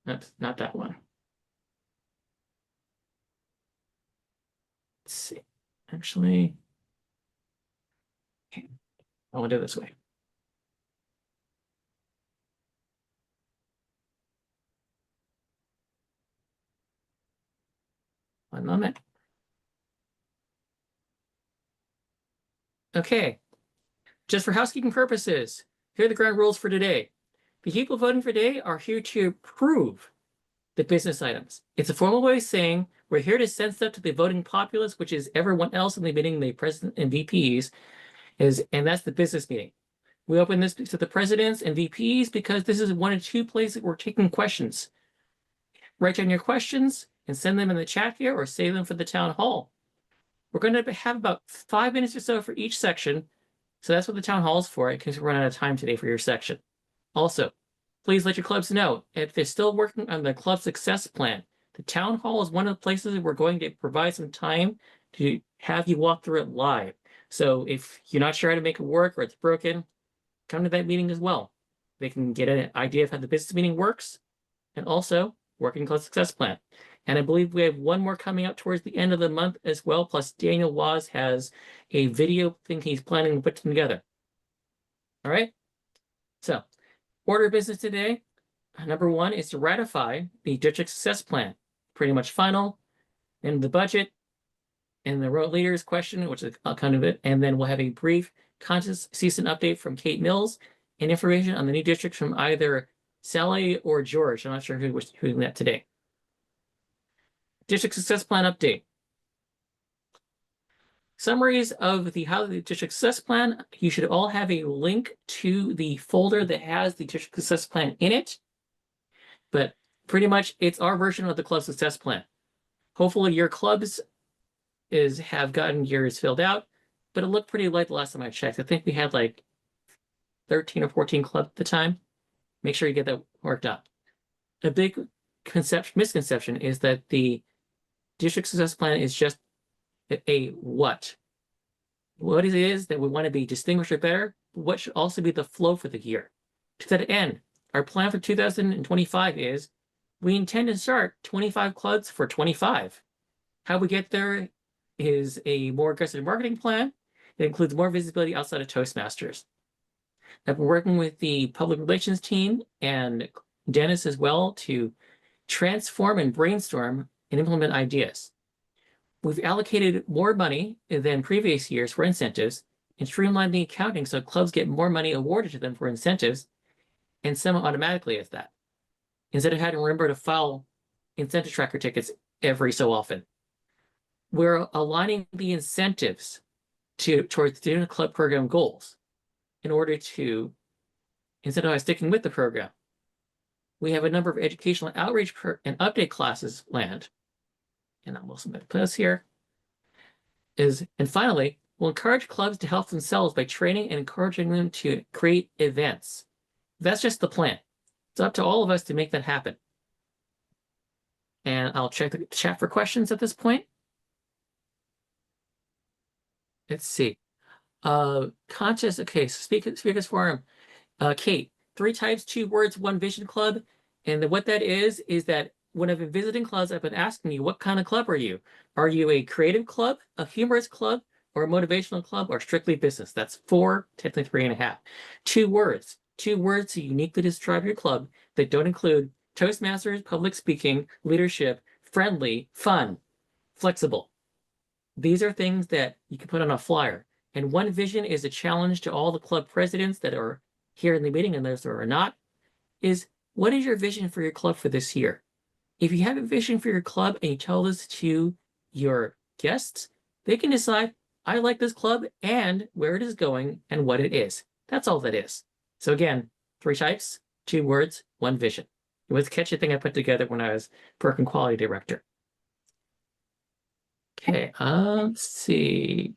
Oops, not that one. Let's see. Actually, okay. I will do it this way. One moment. Okay, just for housekeeping purposes, here are the ground rules for today. The people voting for today are here to approve the business items. It's a formal way of saying we're here to send stuff to the voting populace, which is everyone else in the meeting, the president and VPs, and that's the business meeting. We open this to the presidents and VPs because this is one of two places we're taking questions. Write down your questions and send them in the chat here or save them for the town hall. We're going to have about 5 minutes or so for each section. So that's what the town hall is for, because we're running out of time today for your section. Also, please let your clubs know if they're still working on the club success plan. The town hall is one of the places we're going to provide some time to have you walk through it live. So if you're not sure how to make it work or it's broken, come to that meeting as well. They can get an idea of how the business meeting works and also working club success plan. And I believe we have one more coming out towards the end of the month as well. Plus Daniel Waz has a video thing he's planning to put together. All right. So order of business today. Number one is to ratify the district success plan. Pretty much final. And the budget and the road leaders question, which is kind of it. And then we'll have a brief contest season update from Kate Mills and information on the new districts from either Sally or George. I'm not sure who's doing that today. District Success Plan update. Summaries of how the District Success Plan. You should all have a link to the folder that has the District Success Plan in it. But pretty much it's our version of the Club Success Plan. Hopefully your clubs have gotten yours filled out, but it looked pretty light the last time I checked. I think we had like 13 or 14 clubs at the time. Make sure you get that worked out. A big misconception is that the District Success Plan is just a what. What it is that we want to be distinguished or better, what should also be the flow for the year. To that end, our plan for 2025 is we intend to start 25 clubs for 25. How we get there is a more aggressive marketing plan that includes more visibility outside of Toastmasters. I've been working with the public relations team and Dennis as well to transform and brainstorm and implement ideas. We've allocated more money than previous years for incentives and streamlined the accounting so clubs get more money awarded to them for incentives and semi-automatically as that, instead of having to remember to file incentive tracker tickets every so often. We're aligning the incentives towards student club program goals in order to incentivize sticking with the program. We have a number of educational outreach and update classes planned. And I'm also going to put this here. And finally, we'll encourage clubs to help themselves by training and encouraging them to create events. That's just the plan. It's up to all of us to make that happen. And I'll check the chat for questions at this point. Let's see. Contest, okay, so speakers forum. Kate, 3 types, 2 words, 1 vision club. And what that is that when I've been visiting clubs, I've been asking you, what kind of club are you? Are you a creative club, a humorous club, or a motivational club, or strictly business? That's 4, technically 3.5. 2 words. 2 words to uniquely describe your club that don't include Toastmasters, public speaking, leadership, friendly, fun, flexible. These are things that you can put on a flyer. And 1 vision is a challenge to all the club presidents that are here in the meeting, and those that are not, is what is your vision for your club for this year? If you have a vision for your club and you tell this to your guests, they can decide, I like this club and where it is going and what it is. That's all that is. So again, 3 types, 2 words, 1 vision. It was a catchy thing I put together when I was Perk and Quality Director. Okay, let's see.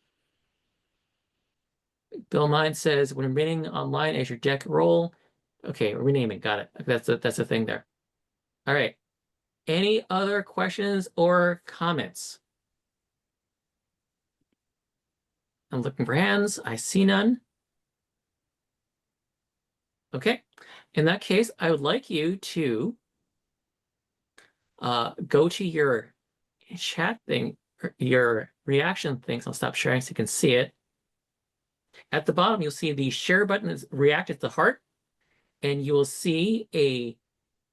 Bill Mine says, when remaining online as your deck role. Okay, renaming, got it. That's a thing there. All right. Any other questions or comments? I'm looking for hands. I see none. Okay. In that case, I would like you to go to your chat thing, your reaction things. I'll stop sharing so you can see it. At the bottom, you'll see the share button is reacted to heart, and you will see a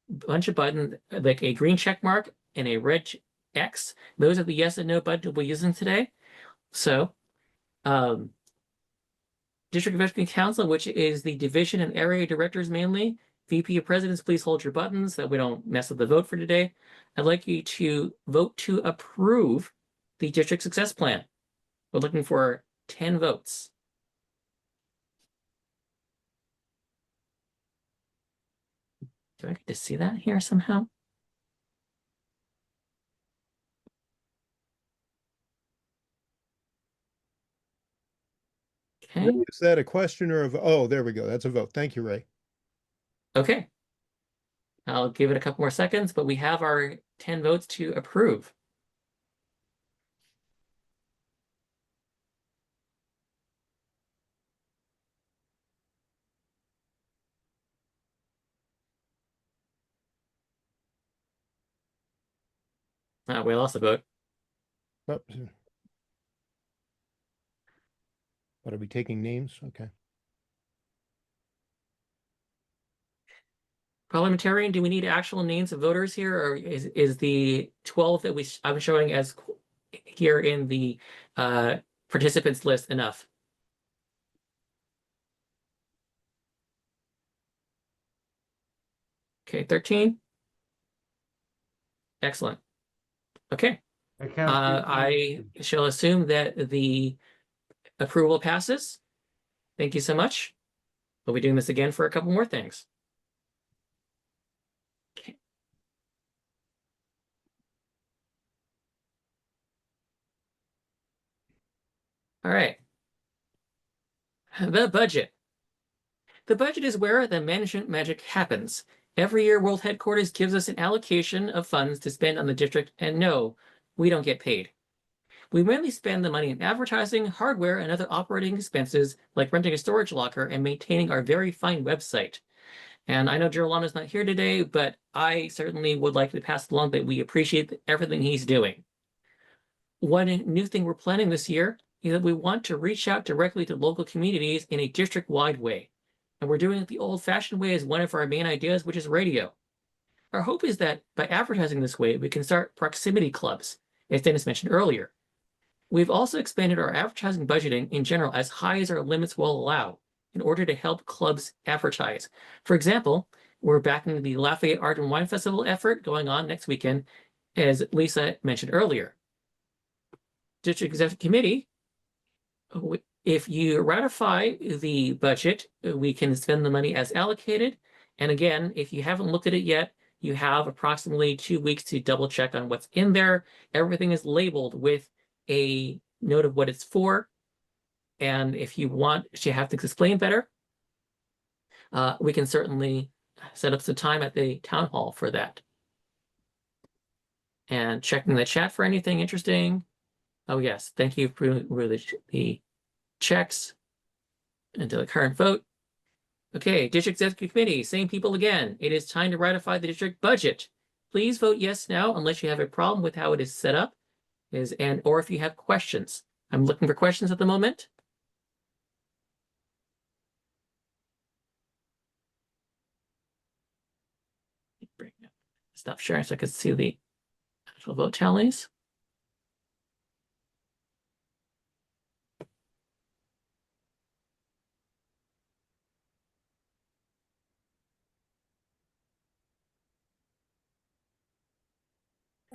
bunch of buttons like a green check mark and a red X. Those are the yes and no buttons we'll be using today. So, District Investigating Council, which is the division and area directors mainly, VP of Presidents, please hold your buttons so that we don't mess up the vote for today. I'd like you to vote to approve the district success plan. We're looking for 10 votes. Do I get to see that here somehow? Okay. Ray, is that a question or a vote? Oh, there we go. That's a vote. Thank you, Ray. Okay. I'll give it a couple more seconds, but we have our 10 votes to approve. We lost a vote. Oops. What, are we taking names? Okay. Parliamentarian, do we need actual names of voters here, or is the 12 that I'm showing as here in the participants list enough? Okay, 13. Excellent. Okay. I shall assume that the approval passes. Thank you so much. We'll be doing this again for a couple more things. Okay. All right. The budget. The budget is where the management magic happens. Every year, World Headquarters gives us an allocation of funds to spend on the district, and no, we don't get paid. We mainly spend the money in advertising, hardware, and other operating expenses like renting a storage locker and maintaining our very fine website. And I know Gerolano's not here today, but I certainly would like to pass along that we appreciate everything he's doing. One new thing we're planning this year is that we want to reach out directly to local communities in a district-wide way. And we're doing it the old-fashioned way as one of our main ideas, which is radio. Our hope is that by advertising this way, we can start proximity clubs, as Dennis mentioned earlier. We've also expanded our advertising budgeting in general as high as our limits will allow in order to help clubs advertise. For example, we're backing the Lafayette Art and Wine Festival effort going on next weekend, as Lisa mentioned earlier. District Executive Committee, if you ratify the budget, we can spend the money as allocated. And again, if you haven't looked at it yet, you have approximately 2 weeks to double check on what's in there. Everything is labeled with a note of what it's for. And if you want to have things explained better, we can certainly set up some time at the town hall for that. And checking the chat for anything interesting. Oh yes, thank you for the checks into the current vote. Okay, District Executive Committee, same people again. It is time to ratify the district budget. Please vote yes now unless you have a problem with how it is set up, or if you have questions. I'm looking for questions at the moment. Stop sharing so I can see the actual vote tallies.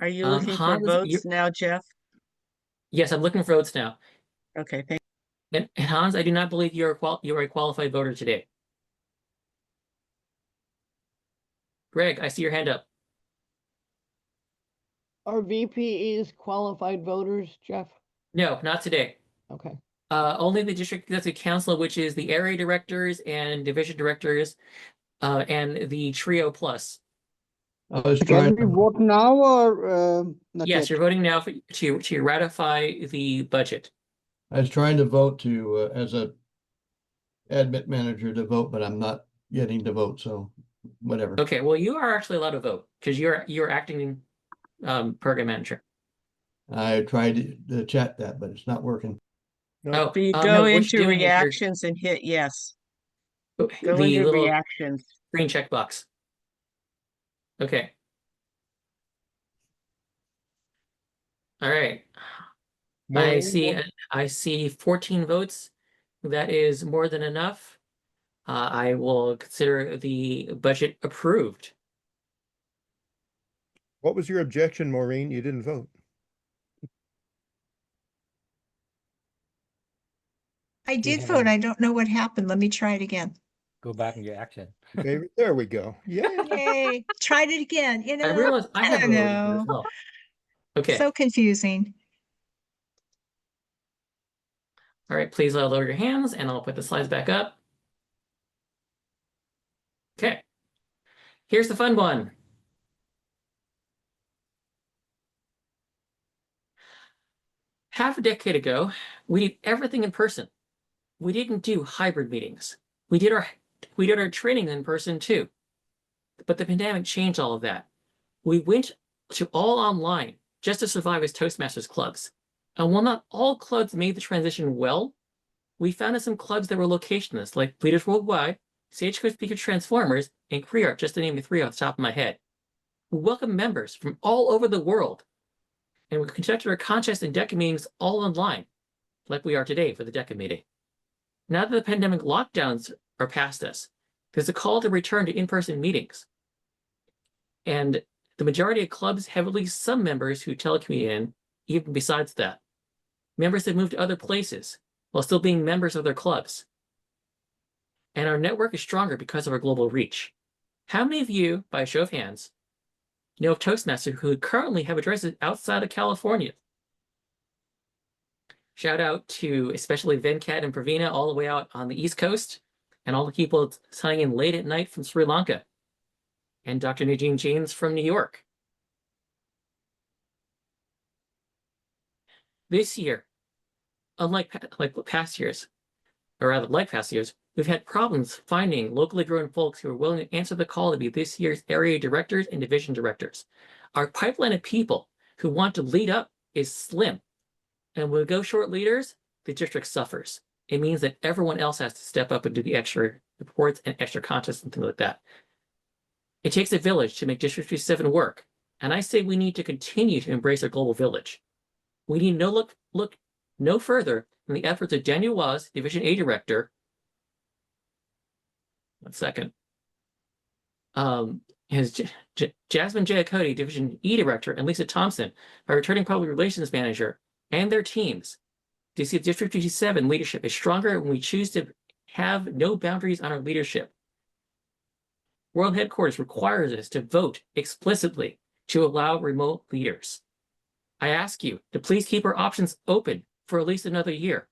Are you looking for Hans, votes now, Jeff? Yes, I'm looking for votes now. Okay, thank And Hans, I do not believe you are a qualified voter today. Greg, I see your hand up. Are VPEs qualified voters, Jeff? No, not today. Okay. Only the district executive council, which is the area directors and division directors, and the trio plus. I was Can trying, we vote now or not Yes, yet? you're voting now to ratify the budget. I was trying to vote to, as a admit manager to vote, but I'm not getting to vote, so whatever. Okay, well, you are actually allowed to vote because you're acting program manager. I tried to chat that, but it's not working. Oh, you. no, Go what you're into doing is you're- reactions and hit yes. Go the into little reactions. green checkbox. Okay. All right. Maureen, I see 14 votes. That is more than enough. I will consider the budget approved. what was your objection, Maureen? You didn't vote. I did have vote. any- I don't know what happened. Let me try it again. Go back in your action. There we go. Yeah. Yay, tried it again, you know? I realize I have don't voted here know. as well. Okay. So confusing. All right, please lower your hands and I'll put the slides back up. Okay. Here's the fun one. Half a decade ago, we did everything in person. We didn't do hybrid meetings. We did our training in person too. But the pandemic changed all of that. We went to all online just to survive as Toastmasters clubs. And while not all clubs made the transition well, we founded some clubs that were locationless, like Leaders Worldwide, Stagecoach Speaker Transformers, and CreArt, just to name the three off the top of my head. We welcomed members from all over the world, and we conducted our contests and DECM meetings all online, like we are today for the DECM meeting. Now that the pandemic lockdowns are past us, there's a call to return to in-person meetings. And the majority of clubs have at least some members who telecommute in, even besides that. Members have moved to other places while still being members of their clubs. And our network is stronger because of our global reach. How many of you, by a show of hands, know of Toastmasters who currently have addresses outside of California? Shout out to especially Venkat and Pravina all the way out on the East Coast, and all the people signing in late at night from Sri Lanka, and Dr. Nadine James from New York. This year, unlike past years, or rather like past years, we've had problems finding locally grown folks who are willing to answer the call to be this year's area directors and division directors. Our pipeline of people who want to lead up is slim. And when we go short leaders, the district suffers. It means that everyone else has to step up and do the extra reports and extra contests and things like that. It takes a village to make District 57 work. And I say we need to continue to embrace our global village. We need look no further than the efforts of Daniel Waz, Division A Director. 1 second. Jasmine Giacotti, Division E Director, and Lisa Thompson, our returning public relations manager, and their teams to see District 57 leadership is stronger when we choose to have no boundaries on our leadership. World Headquarters requires us to vote explicitly to allow remote leaders. I ask you to please keep our options open for at least another year.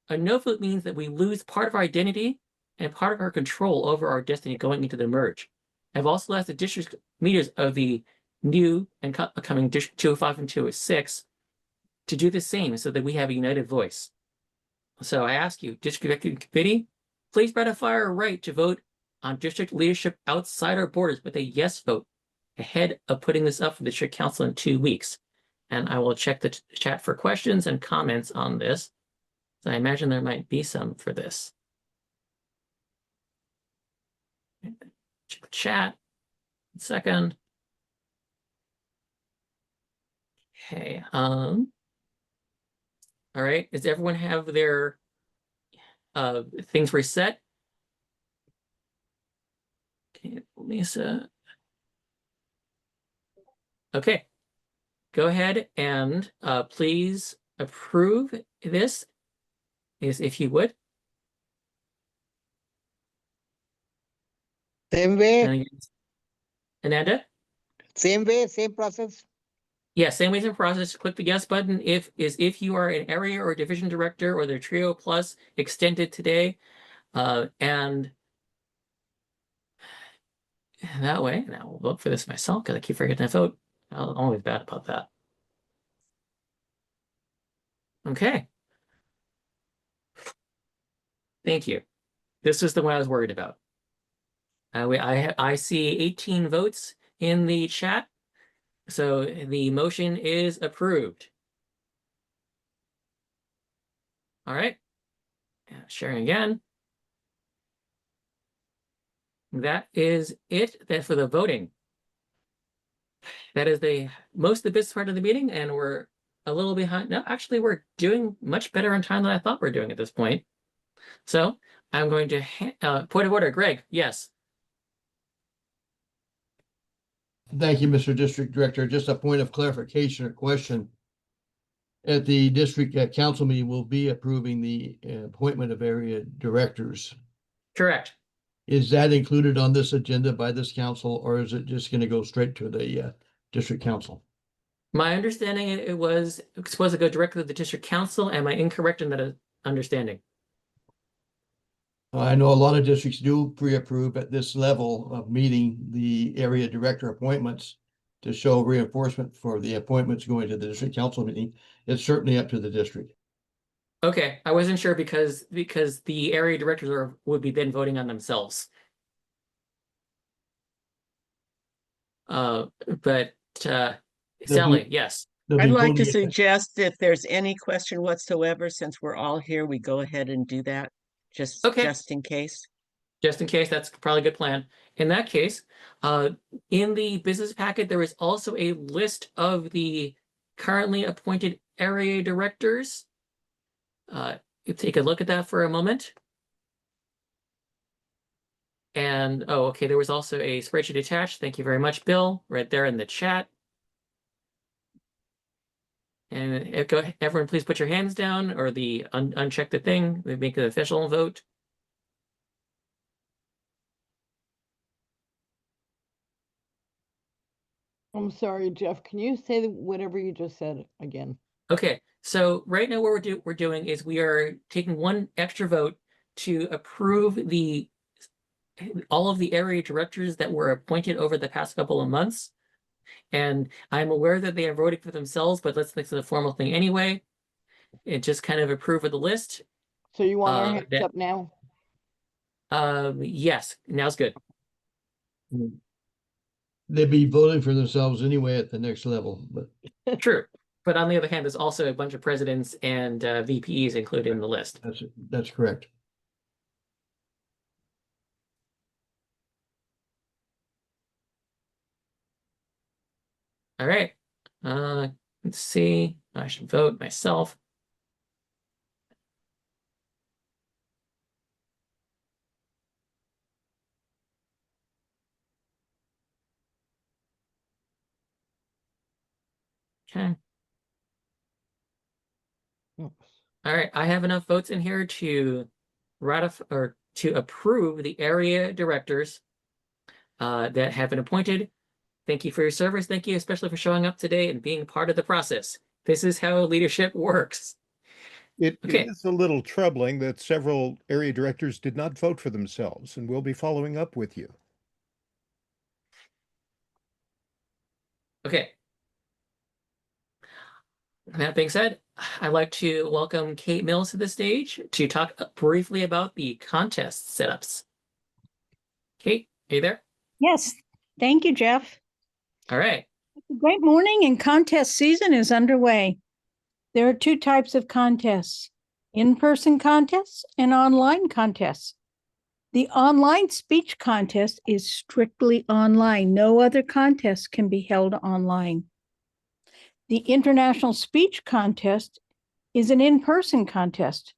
A no vote means that we lose part of our identity and part of our control over our destiny going into the merge. I've also asked the district leaders of the new and coming District 205 and 206 to do the same so that we have a united voice. So I ask you, District Executive Committee, please ratify our right to vote on district leadership outside our borders with a yes vote ahead of putting this up for the District Council in 2 weeks. And I will check the chat for questions and comments on this. So I imagine there might be some for this. Check the chat. 1 second. Okay. All right. Does everyone have their things reset? Okay, Lisa. Okay. Go ahead and please approve this, if you would. Same way, And again, Ananda? same way, same process. Yeah, same way, same process. Click the yes button if you are an area or division director or the Trio Plus extended today. And that way, and I will vote for this myself because I keep forgetting to vote. I'm always bad about that. Okay. Thank you. This is the one I was worried about. I see 18 votes in the chat, so the motion is approved. All right. Sharing again. That is it. That for the voting. That is the most of the business part of the meeting, and we're a little behind. No, actually, we're doing much better on time than I thought we were doing at this point. So I'm going to point of order, Greg. Yes. Thank you, Mr. District Director. Just a point of clarification or question. At the district council meeting, we'll be approving the appointment of area directors. Correct. Is that included on this agenda by this council, or is it just going to go straight to the district council? My understanding it was supposed to go directly to the district council. Am I incorrect in that understanding? I know a lot of districts do pre-approve at this level of meeting the area director appointments to show reinforcement for the appointments going to the district council meeting. It's certainly up to the district. Okay, I wasn't sure because the area directors would be then voting on themselves. But Sally, yes. I'd like to suggest if there's any question whatsoever, since we're all here, we go ahead and do that, just in case. Just in case, that's probably a good plan. In that case, in the business packet, there is also a list of the currently appointed area directors. Take a look at that for a moment. And, oh, okay, there was also a spreadsheet attached. Thank you very much, Bill, right there in the chat. And everyone, please put your hands down or uncheck the thing. We make an official vote. I'm sorry, Jeff. Can you say whatever you just said again? Okay, so right now what we're doing is we are taking one extra vote to approve all of the area directors that were appointed over the past couple of months. And I'm aware that they are voting for themselves, but let's make it a formal thing anyway. And just kind of approve of the list. So you want our hands up now? Yes, now's good. They'd be voting for themselves anyway at the next level, but True. But on the other hand, there's also a bunch of presidents and VPs included in the list. That's correct. All right. Let's see. I should vote myself. Okay. All right. I have enough votes in here to ratify or to approve the area directors that have been appointed. Thank you for your service. Thank you especially for showing up today and being part of the process. This is how leadership works. It is a little troubling that several area directors did not vote for themselves, and we'll be following up with you. Okay. That being said, I'd like to welcome Kate Mills to the stage to talk briefly about the contest setups. Kate, are you there? Yes, thank you, Jeff. All right. Great morning, and contest season is underway. There are two types of contests: in-person contests and online contests. The online speech contest is strictly online. No other contest can be held online. The international speech contest is an in-person contest.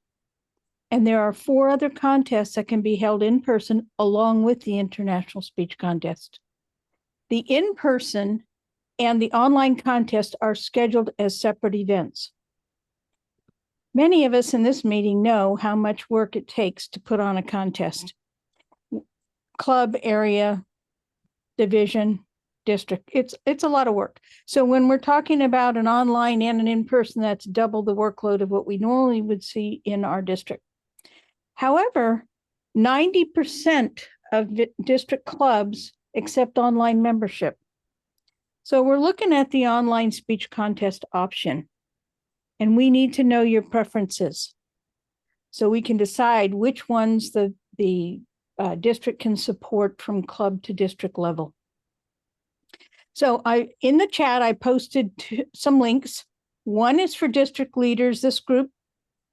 And there are 4 other contests that can be held in person along with the international speech contest. The in-person and the online contest are scheduled as separate events. Many of us in this meeting know how much work it takes to put on a contest. Club, area, division, district, it's a lot of work. So when we're talking about an online and an in-person, that's double the workload of what we normally would see in our district. However, 90% of district clubs accept online membership. So we're looking at the online speech contest option, and we need to know your preferences so we can decide which ones the district can support from club to district level. So in the chat, I posted some links. One is for district leaders, this group,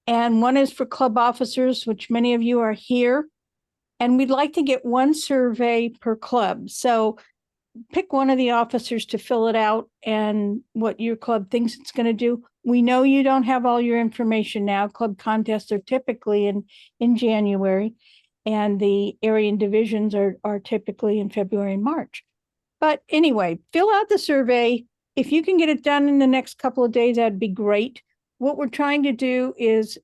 and one is for club officers, which many of you are here. And we'd like to get one survey per club. So pick one of the officers to fill it out and what your club thinks it's going to do. We know you don't have all your information now. Club contests are typically in January, and the area and divisions are typically in February and March. But anyway, fill out the survey. If you can get it done in the next couple of days, that'd be great. What we're trying to do is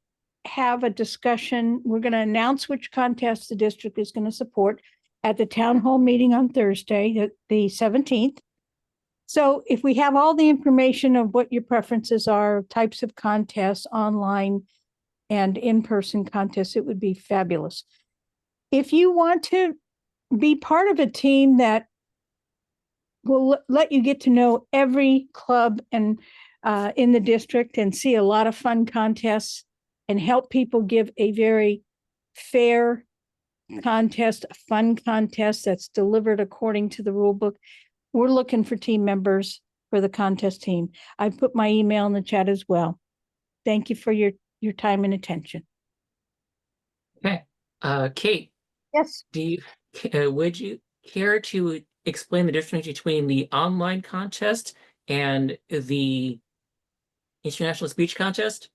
have a discussion. We're going to announce which contest the district is going to support at the town hall meeting on Thursday, the 17th. So if we have all the information of what your preferences are, types of contests, online and in-person contests, it would be fabulous. If you want to be part of a team that will let you get to know every club and in the district and see a lot of fun contests and help people give a very fair contest, a fun contest that's delivered according to the rule book, we're looking for team members for the contest team. I put my email in the chat as well. Thank you for your time and attention. Okay. Kate. Yes. Would you care to explain the difference between the online contest and the international speech contest?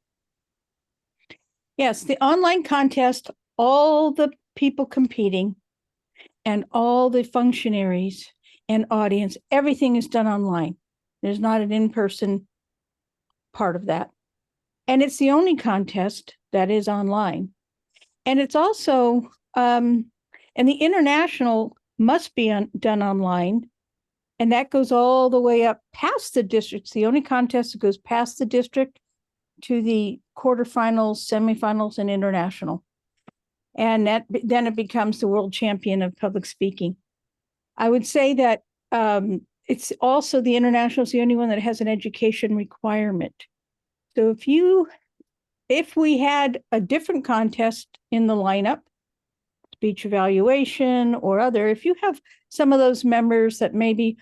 Yes, the online contest, all the people competing and all the functionaries and audience, everything is done online. There's not an in-person part of that. And it's the only contest that is online. And it's also, and the international must be done online. And that goes all the way up past the districts. The only contest that goes past the district to the quarterfinals, semifinals, and international. And then it becomes the world champion of public speaking. I would say that it's also the international is the only one that has an education requirement. So if we had a different contest in the lineup, speech evaluation or other, if you have some of those members that maybe,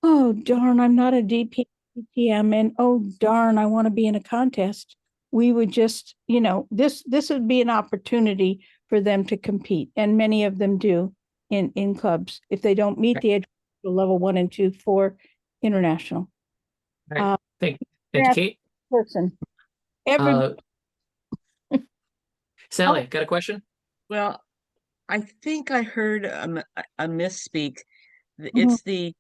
oh, darn, I'm not a DECM, and oh, darn, I want to be in a contest, we would just, this would be an opportunity for them to compete. And many of them do in clubs if they don't meet the education level 1 and 2 for international. All right. Thank you, Kate. Person. Sally, got a question? Well, I think I heard a misspeak. It's the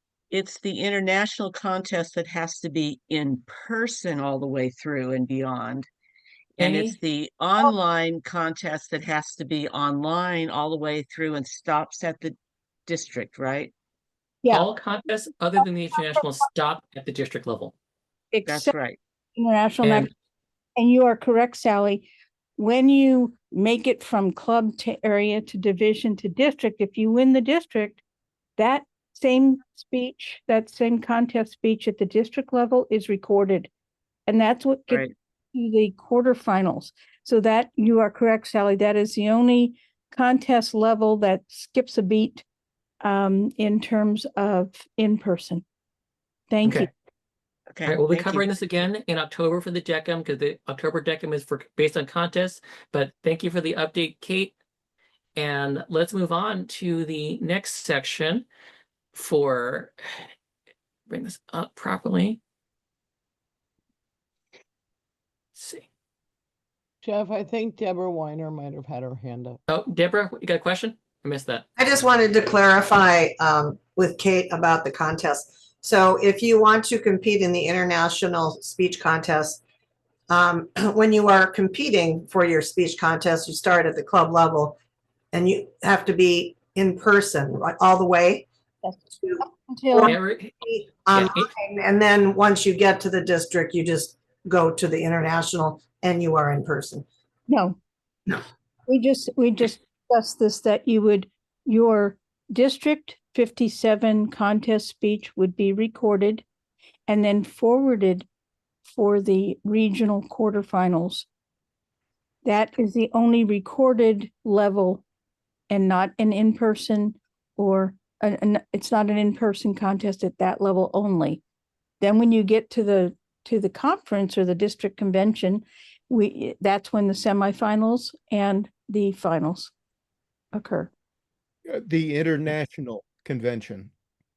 international contest that has to be in person all the way through and beyond. And it's the online contest that has to be online all the way through and stops at the district, right? Yeah. All contests other than the international stop at the district level. That's right. International. And you are correct, Sally. When you make it from club to area to division to district, if you win the district, that same speech, that same contest speech at the district level is recorded. And that's what gets Right. to the quarterfinals. So that you are correct, Sally. That is the only contest level that skips a beat in terms of in-person. Thank you. Okay. Okay. All right, we'll be thank you. covering this again in October for the DECM because the October DECM is based on contests. But thank you for the update, Kate. And let's move on to the next section for bring this up properly. Let's see. Jeff, I think Deborah Weiner might have had her hand up. Oh, Deborah, you got a question? I missed that. I just wanted to clarify with Kate about the contest. So if you want to compete in the international speech contest, when you are competing for your speech contest, you start at the club level and you have to be in person, right, all the way to online. And then once you get to the district, you just go to the international and you are in person. No. No. We just discussed this, that your District 57 contest speech would be recorded and then forwarded for the regional quarterfinals. That is the only recorded level and not an in-person or it's not an in-person contest at that level only. Then when you get to the conference or the district convention, that's when the semifinals and the finals occur. The international convention.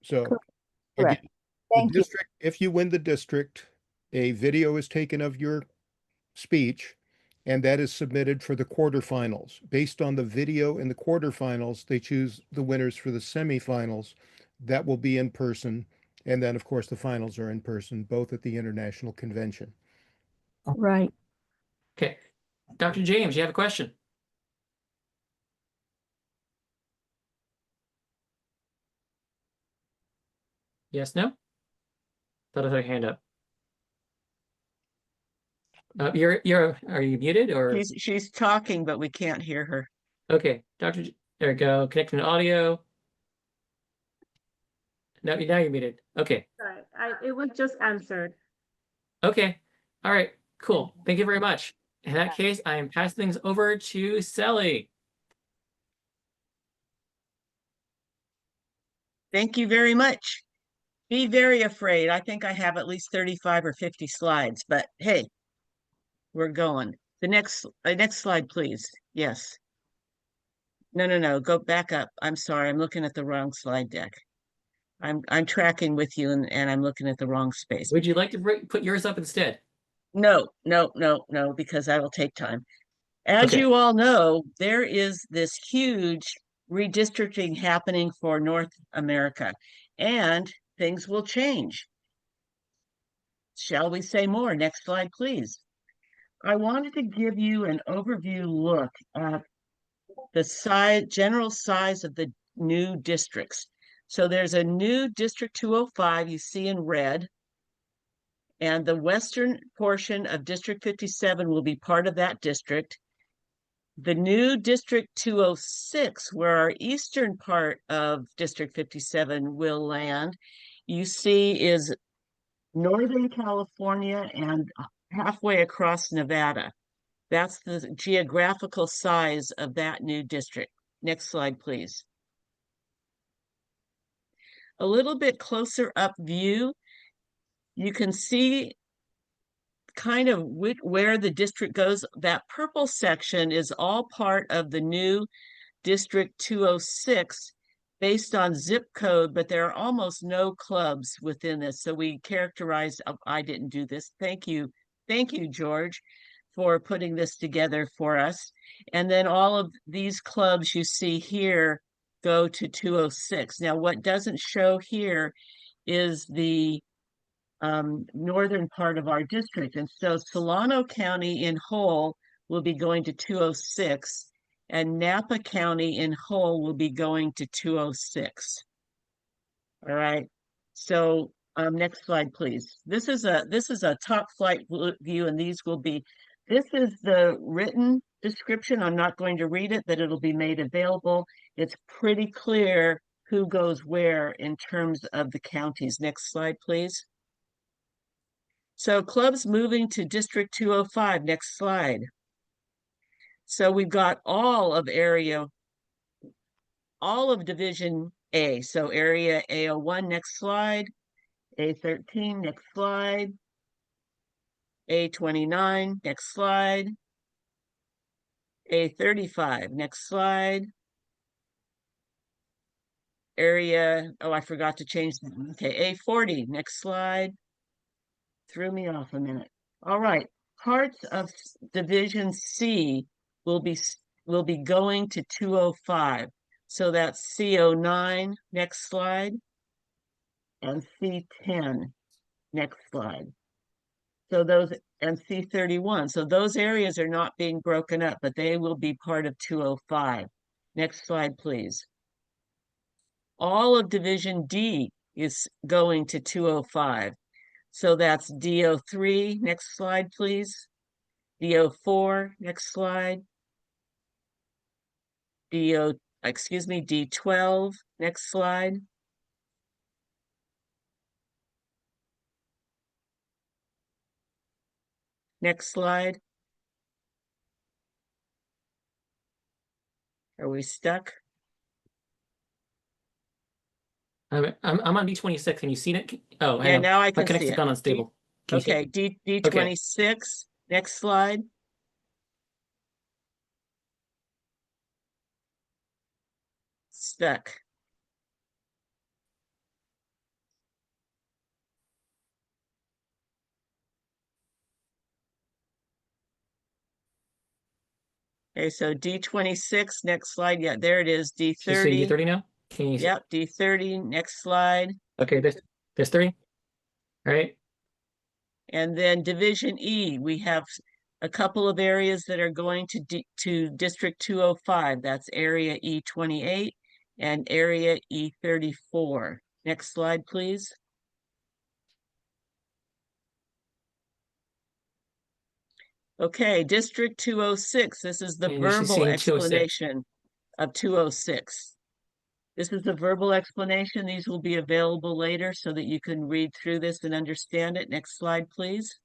So Correct. again, Thank the district, if you win the district, a video is taken of your speech and that is submitted for the quarterfinals. Based on the video in the quarterfinals, they choose the winners for the semifinals. That will be in person. And then, of course, the finals are in person, both at the international convention. Right. Okay. Dr. James, you have a question? Yes, no? Thought I had a hand up. Are you muted or? She's talking, but we can't hear her. Okay, there we go. Connecting to audio. No, now you're muted. Okay. Sorry, it was just answered. Okay. All right. Cool. Thank you very much. In that case, I am passing things over to Sally. Thank you very much. Be very afraid. I think I have at least 35 or 50 slides, but hey, we're going. The next slide, please. Yes. No. Go back up. I'm sorry. I'm looking at the wrong slide deck. I'm tracking with you and I'm looking at the wrong space. Would you like to put yours up instead? No, because that'll take time. As you all know, there is this huge redistricting happening for North America, and things will change. Shall we say more? Next slide, please. I wanted to give you an overview look at the general size of the new districts. So there's a new District 205 you see in red, and the western portion of District 57 will be part of that district. The new District 206, where our eastern part of District 57 will land, you see is Northern California and halfway across Nevada. That's the geographical size of that new district. Next slide, please. A little bit closer up view, you can see kind of where the district goes. That purple section is all part of the new District 206 based on zip code, but there are almost no clubs within this. So we characterized, I didn't do this. Thank you, George, for putting this together for us. And then all of these clubs you see here go to 206. Now, what doesn't show here is the northern part of our district. And so Solano County in whole will be going to 206, and Napa County in whole will be going to 206. All right. So next slide, please. This is a top flight view, and this is the written description. I'm not going to read it, but it'll be made available. It's pretty clear who goes where in terms of the counties. Next slide, please. So clubs moving to District 205, next slide. So we've got all of Division A. So area A01, next slide. A13, next slide. A29, next slide. A35, next slide. Area, oh, I forgot to change that. Okay, A40, next slide. Threw me off a minute. All right, parts of Division C will be going to 205. So that's C09, next slide, and C10, next slide. So those, and C31. So those areas are not being broken up, but they will be part of 205. Next slide, please. All of Division D is going to 205. So that's DO3, next slide, please. DO4, next slide. D12, next slide. Next slide. Are we stuck? I'm on D26. Can you see it? Oh, hang Yeah, on. now I My can see connection's it. gone unstable. Can you see Okay, it? D26, next slide. Stuck. Okay, so D26, next slide. Yeah, there it is, Can you see D30. D30 now? Can you see? Yep, D30, next slide. Okay, there's 3. All right. And then Division E, we have a couple of areas that are going to District 205. That's area E28 and area E34. Next slide, please. Okay, District 206. This is the And you should see verbal in 206. explanation of 206. This is the verbal explanation. These will be available later so that you can read through this and understand it. Next slide, please.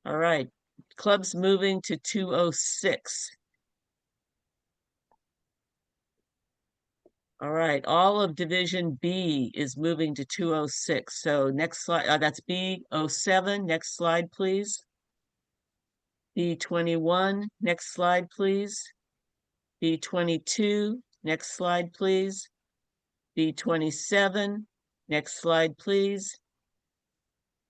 All right, clubs moving to 206. All right, all of Division B is moving to 206. So next slide, that's B07. Next slide, please. B21, next slide, please. B22, next slide, please. B27, next slide, please.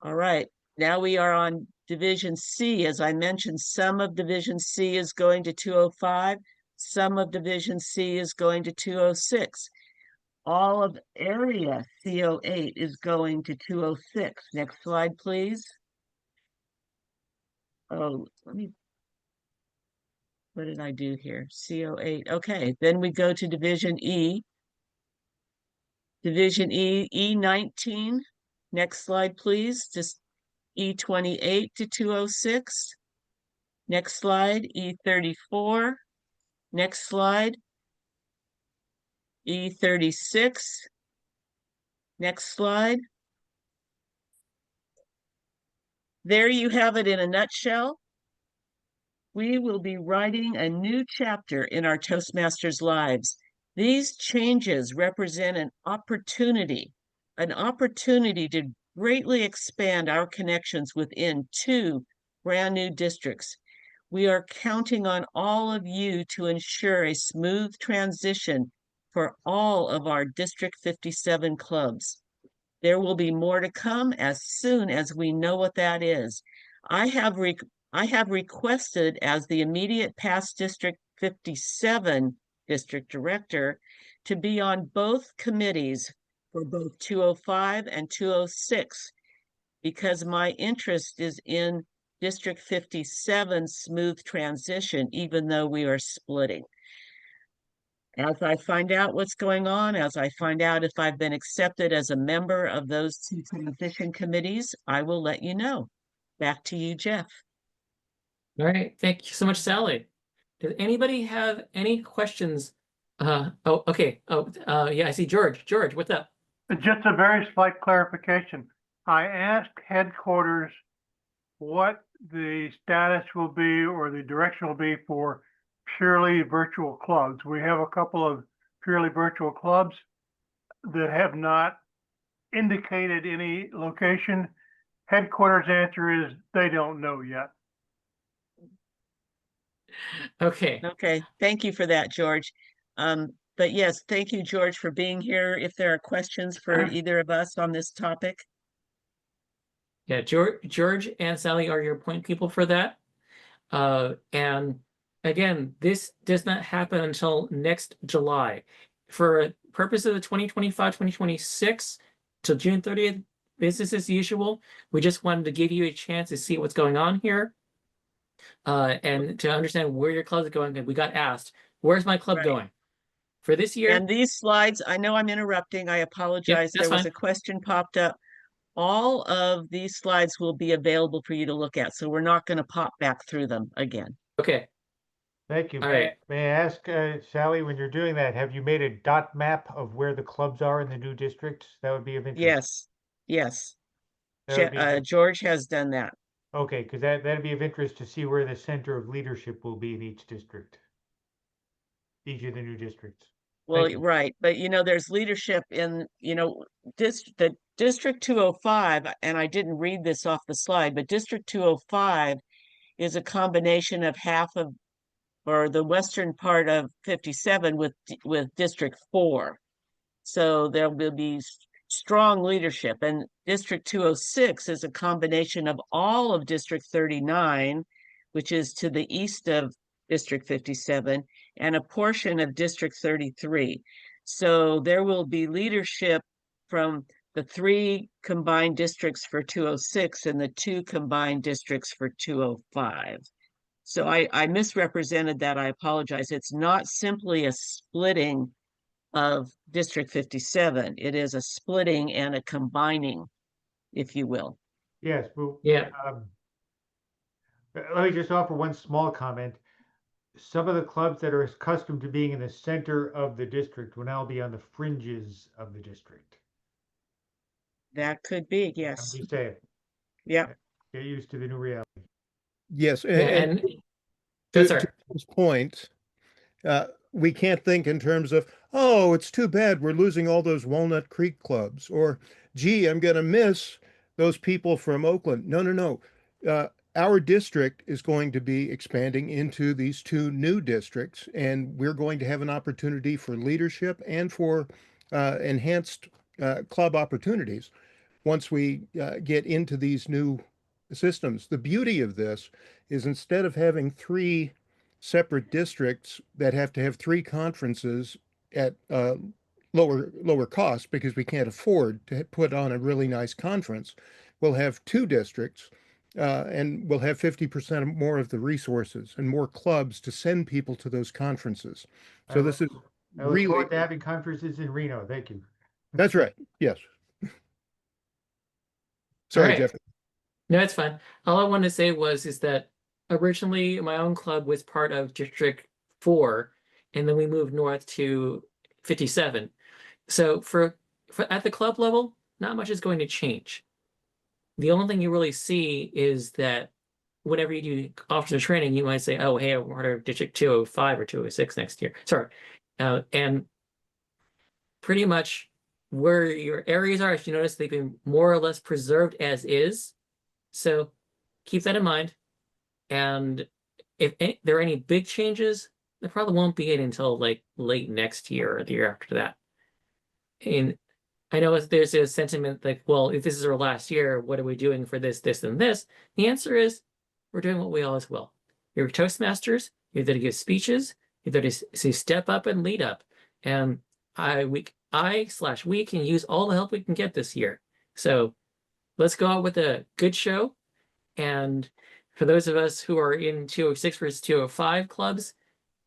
All right, now we are on Division C. As I mentioned, some of Division C is going to 205. Some of Division C is going to 206. All of area CO8 is going to 206. Next slide, please. Oh, what did I do here? CO8. Okay, then we go to Division E. Division E, E19. Next slide, please. Just E28 to 206. Next slide, E34. Next slide, E36. Next slide. There you have it in a nutshell. We will be writing a new chapter in our Toastmasters lives. These changes represent an opportunity to greatly expand our connections within 2 brand new districts. We are counting on all of you to ensure a smooth transition for all of our District 57 clubs. There will be more to come as soon as we know what that is. I have requested as the immediate past District 57 district director to be on both committees for both 205 and 206 because my interest is in District 57 smooth transition, even though we are splitting. As I find out what's going on, as I find out if I've been accepted as a member of those 2 transition committees, I will let you know. Back to you, Jeff. All right. Thank you so much, Sally. Does anybody have any questions Oh, okay. Oh, yeah, I see George. George, what's up? Just a very slight clarification. I asked headquarters what the status will be or the direction will be for purely virtual clubs. We have a couple of purely virtual clubs that have not indicated any location. Headquarters answer is they don't know yet. Okay. Okay, thank you for that, George. But yes, thank you, George, for being here. If there are questions for either of us on this topic. Yeah, George and Sally are your point people for that. And again, this does not happen until next July. For purpose of the 2025-2026 till June 30th, business as usual. We just wanted to give you a chance to see what's going on here. And to understand where your club is going. We got asked, where's my club going? For this year. And these slides, I know I'm interrupting. I apologize. There was a question popped up. All of these slides will be available for you to look at. So we're not going to pop back through them again. Okay. Thank you. All right. May I ask, Sally, when you're doing that, have you made a dot map of where the clubs are in the new districts? That would be of interest. Yes. That would be George has done that. okay, because that'd be of interest to see where the center of leadership will be in each district. Each of the new districts. Well, right. But there's leadership in, the District 205, and I didn't read this off the slide, but District 205 is a combination of half of, or the western part of 57 with District 4. So there will be strong leadership. And District 206 is a combination of all of District 39, which is to the east of District 57, and a portion of District 33. So there will be leadership from the 3 combined districts for 206 and the 2 combined districts for 205. So I misrepresented that. I apologize. It's not simply a splitting of District 57. It is a splitting and a combining, if you will. Yes. Well, yeah. Let me just offer one small comment. Some of the clubs that are accustomed to being in the center of the district will now be on the fringes of the district. That could be, yes. I'm just saying. Yeah. Get used to the new reality. Yes, and to this point, we can't think in terms of, oh, it's too bad we're losing all those Walnut Creek clubs, or, gee, I'm going to miss those people from Oakland. No. Our district is going to be expanding into these 2 new districts, and we're going to have an opportunity for leadership and for enhanced club opportunities once we get into these new systems. The beauty of this is instead of having 3 separate districts that have to have 3 conferences at lower cost because we can't afford to put on a really nice conference, we'll have 2 districts and we'll have 50% more of the resources and more clubs to send people to those conferences. So this is I look really forward to having conferences in Reno. Thank you. That's right. Yes. Sorry, right. Jeff. No, it's fine. All I wanted to say is that originally my own club was part of District 4, and then we moved north to 57. So for at the club level, not much is going to change. The only thing you really see is that whenever you do officer training, you might say, oh, hey, I'm part of District 205 or 206 next year. Sorry. And pretty much where your areas are, if you notice, they've been more or less preserved as is. So keep that in mind. And if there are any big changes, there probably won't be until like late next year or the year after that. And I know there's a sentiment like, well, if this is our last year, what are we doing for this, this, and this? The answer is we're doing what we always will. You're Toastmasters, you're there to give speeches, you're there to step up and lead up. And we can use all the help we can get this year. So let's go out with a good show. And for those of us who are in 206 versus 205 clubs,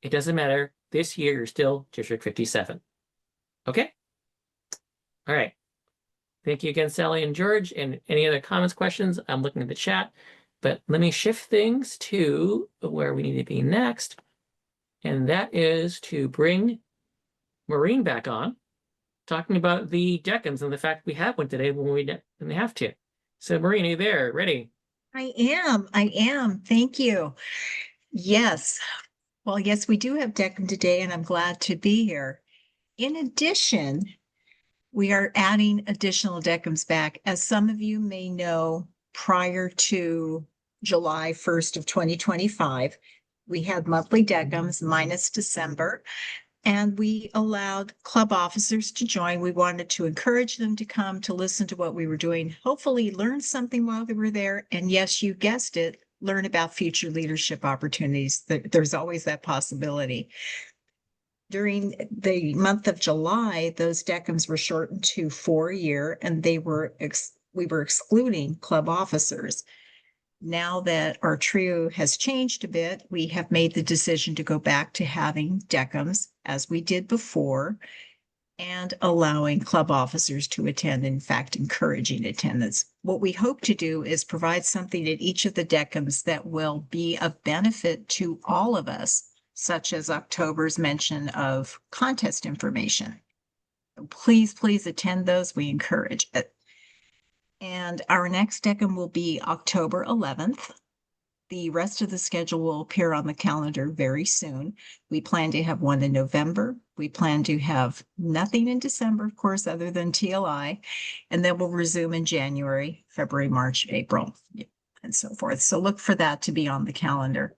it doesn't matter. This year, you're still District 57. Okay? All right. Thank you again, Sally and George. And any other comments, questions? I'm looking at the chat. But let me shift things to where we need to be next. And that is to bring Maureen back on, talking about the DECMs and the fact we have one today when they have to. So Maureen, are you there? Ready? I am. Thank you. Yes. Well, yes, we do have DECM today, and I'm glad to be here. In addition, we are adding additional DECMs back. As some of you may know, prior to July 1st of 2025, we had monthly DECMs minus December, and we allowed club officers to join. We wanted to encourage them to come to listen to what we were doing, hopefully learn something while they were there. And yes, you guessed it, learn about future leadership opportunities. There's always that possibility. During the month of July, those DECMs were shortened to 4 a year, and we were excluding club officers. Now that our trio has changed a bit, we have made the decision to go back to having DECMs as we did before, and allowing club officers to attend, in fact, encouraging attendance. What we hope to do is provide something at each of the DECMs that will be of benefit to all of us, such as October's mention of contest information. Please attend those. We encourage it. And our next DECM will be October 11th. The rest of the schedule will appear on the calendar very soon. We plan to have one in November. We plan to have nothing in December, of course, other than TLI. And then we'll resume in January, February, March, April, and so forth. So look for that to be on the calendar.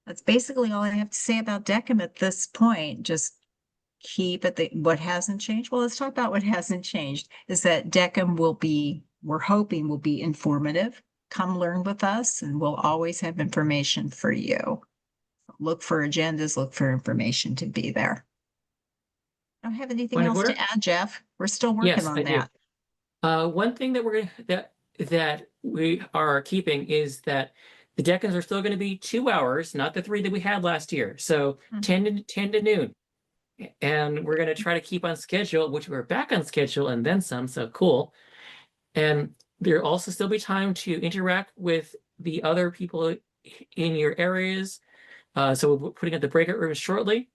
That's basically all I have to say about DECM at this point. Just keep it. What hasn't changed? Well, let's talk about what hasn't changed is that DECM we're hoping will be informative. Come learn with us, and we'll always have information for you. Look for agendas, look for information to be there. I don't have anything else to add, Jeff. We're still working on that. One thing that that we are keeping is that the DECMs are still going to be 2 hours, not the 3 that we had last year. So 10 to noon. And we're going to try to keep on schedule, which we're back on schedule and then some. So cool. And there'll also still be time to interact with the other people in your areas. So we're putting up the breakout rooms shortly.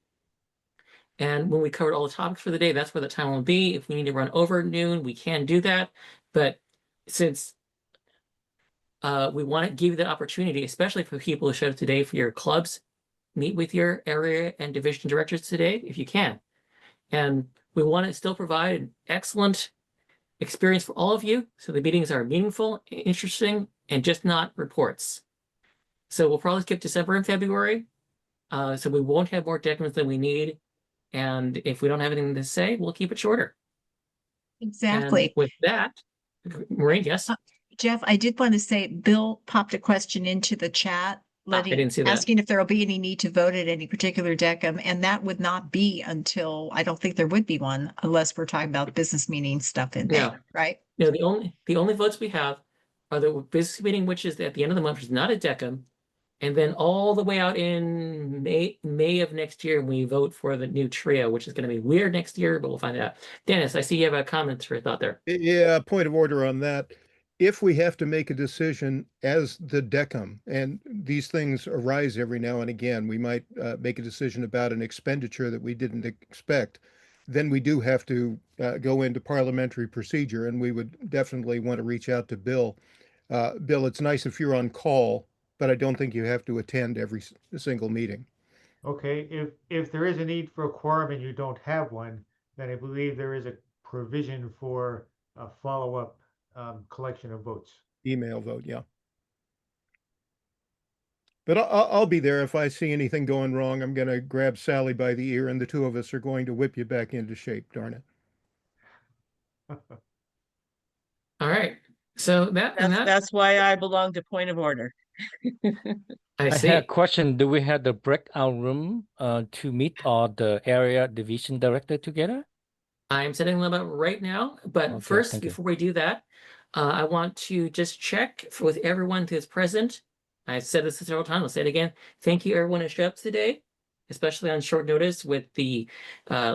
And when we covered all the topics for the day, that's where the time will be. If we need to run over noon, we can do that. But since we want to give you the opportunity, especially for people who showed up today for your clubs, meet with your area and division directors today, if you can. And we want to still provide an excellent experience for all of you. So the meetings are meaningful, interesting, and just not reports. So we'll probably skip December and February. So we won't have more DECMs than we need. And if we don't have anything to say, we'll keep it shorter. Exactly. And with that, Maureen, yes? Jeff, I did want to say, Bill popped a question into the chat, I didn't see that. asking if there will be any need to vote at any particular DECM, and that would not be until, I don't think there would be one unless we're talking about business meeting stuff in there, right? No, the only votes we have are the business meeting, which is at the end of the month, which is not a DECM, and then all the way out in May of next year, we vote for the new trio, which is going to be weird next year, but we'll find out. Dennis, I see you have a comment or a thought there. Yeah, point of order on that. If we have to make a decision as the DECM, and these things arise every now and again, we might make a decision about an expenditure that we didn't expect, then we do have to go into parliamentary procedure, and we would definitely want to reach out to Bill. Bill, it's nice if you're on call, but I don't think you have to attend every single meeting. Okay, if there is a need for a quorum and you don't have one, then I believe there is a provision for a follow-up collection of votes. Email vote, yeah. But I'll be there. If I see anything going wrong, I'm going to grab Sally by the ear, and the two of us are going to whip you back into shape, darn it. All right. So that's why I belong to point of order. I see. had a question. Do we have the breakout room to meet all the area division director together? I'm setting them up right now, but Okay, first, thank you. before we do that, I want to just check with everyone who's present. I've said this several times, I'll say it again. Thank you everyone who showed up today, especially on short notice with the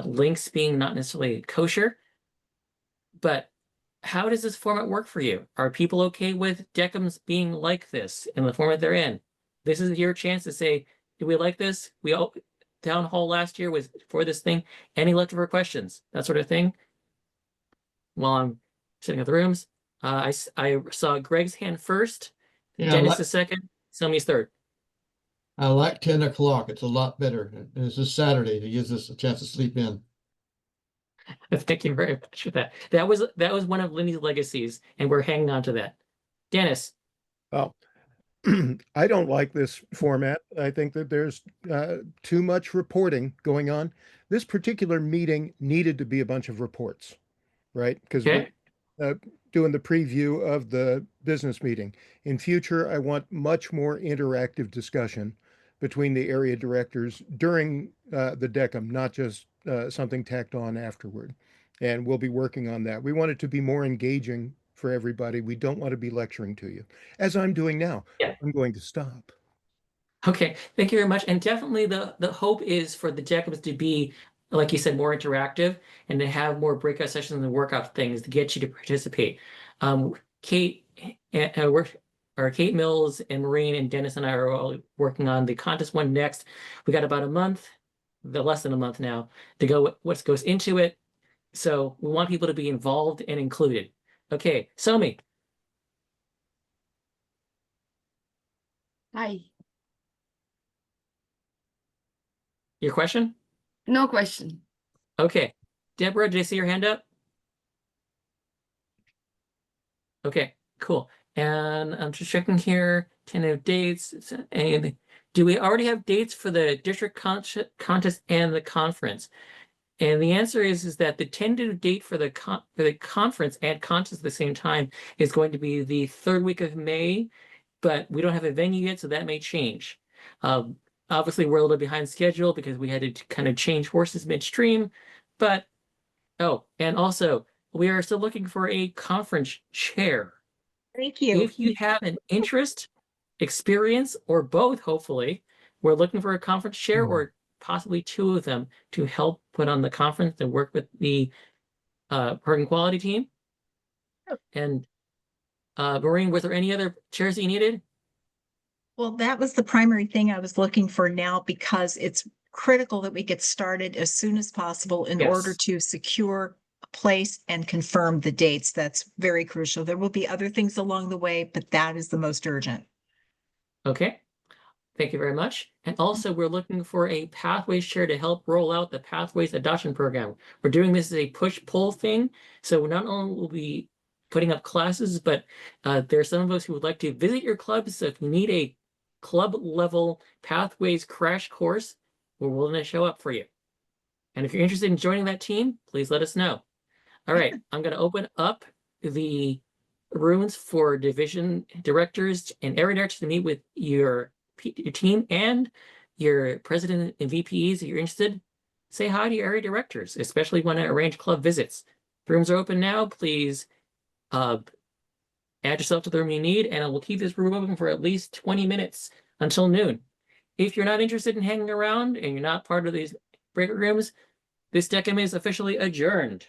links being not necessarily kosher. But how does this format work for you? Are people okay with DECMs being like this in the format they're in? This is your chance to say, do we like this? town hall last year was for this thing. Any leftover questions, that sort of thing? While I'm sitting at the rooms, I saw Greg's hand first, Yeah, Dennis is second, Somi's third. I like 10 o'clock. It's a lot better. And it's a Saturday. It gives us a chance to sleep in. Thank you very much for that. That was one of Lindy's legacies, and we're hanging on to that. Dennis. Well, I don't like this format. I think that there's too much reporting going on. This particular meeting needed to be a bunch of reports, right? Because Okay. we're doing the preview of the business meeting. In future, I want much more interactive discussion between the area directors during the DECM, not just something tacked on afterward. And we'll be working on that. We want it to be more engaging for everybody. We don't want to be lecturing to you, as I'm doing now. Yeah. I'm going to stop. Okay, thank you very much. And definitely the hope is for the DECMs to be, like you said, more interactive and to have more breakout sessions and workout things to get you to participate. Kate Kate Mills and Maureen and Dennis and I are all working on the contest one next. We got about a month, less than a month now, to go what goes into it. So we want people to be involved and included. Okay, Somi. Hi. Your question? No question. Okay. Deborah, did I see your hand up? Okay, cool. And I'm just checking here, tentative dates. And do we already have dates for the district contest and the conference? And the answer is that the tentative date for the conference and contest at the same time is going to be the third week of May, but we don't have a venue yet, so that may change. Obviously, we're a little behind schedule because we had to kind of change horses midstream, but and also we are still looking for a conference chair. Thank you. If you have an interest, experience, or both, hopefully, we're looking for a conference chair or possibly two of them to help put on the conference and work with the program quality team. And Maureen, was there any other chairs that you needed? Well, that was the primary thing I was looking for now because it's critical that we get started as soon as possible in order to secure a place and confirm the dates. That's very crucial. There will be other things along the way, but that is the most urgent. Okay. Thank you very much. And also, we're looking for a Pathways chair to help roll out the Pathways adoption program. We're doing this as a push-pull thing. So not only will we putting up classes, but there are some of us who would like to visit your clubs. So if you need a club level Pathways crash course, we're willing to show up for you. And if you're interested in joining that team, please let us know. All right, I'm going to open up the rooms for division directors and area directors to meet with your team and your president and VPs if you're interested. Say hi to your area directors, especially when I arrange club visits. The rooms are open now. Please add yourself to the room you need, and I will keep this room open for at least 20 minutes until noon. If you're not interested in hanging around and you're not part of these breakout rooms, this DECM is officially adjourned.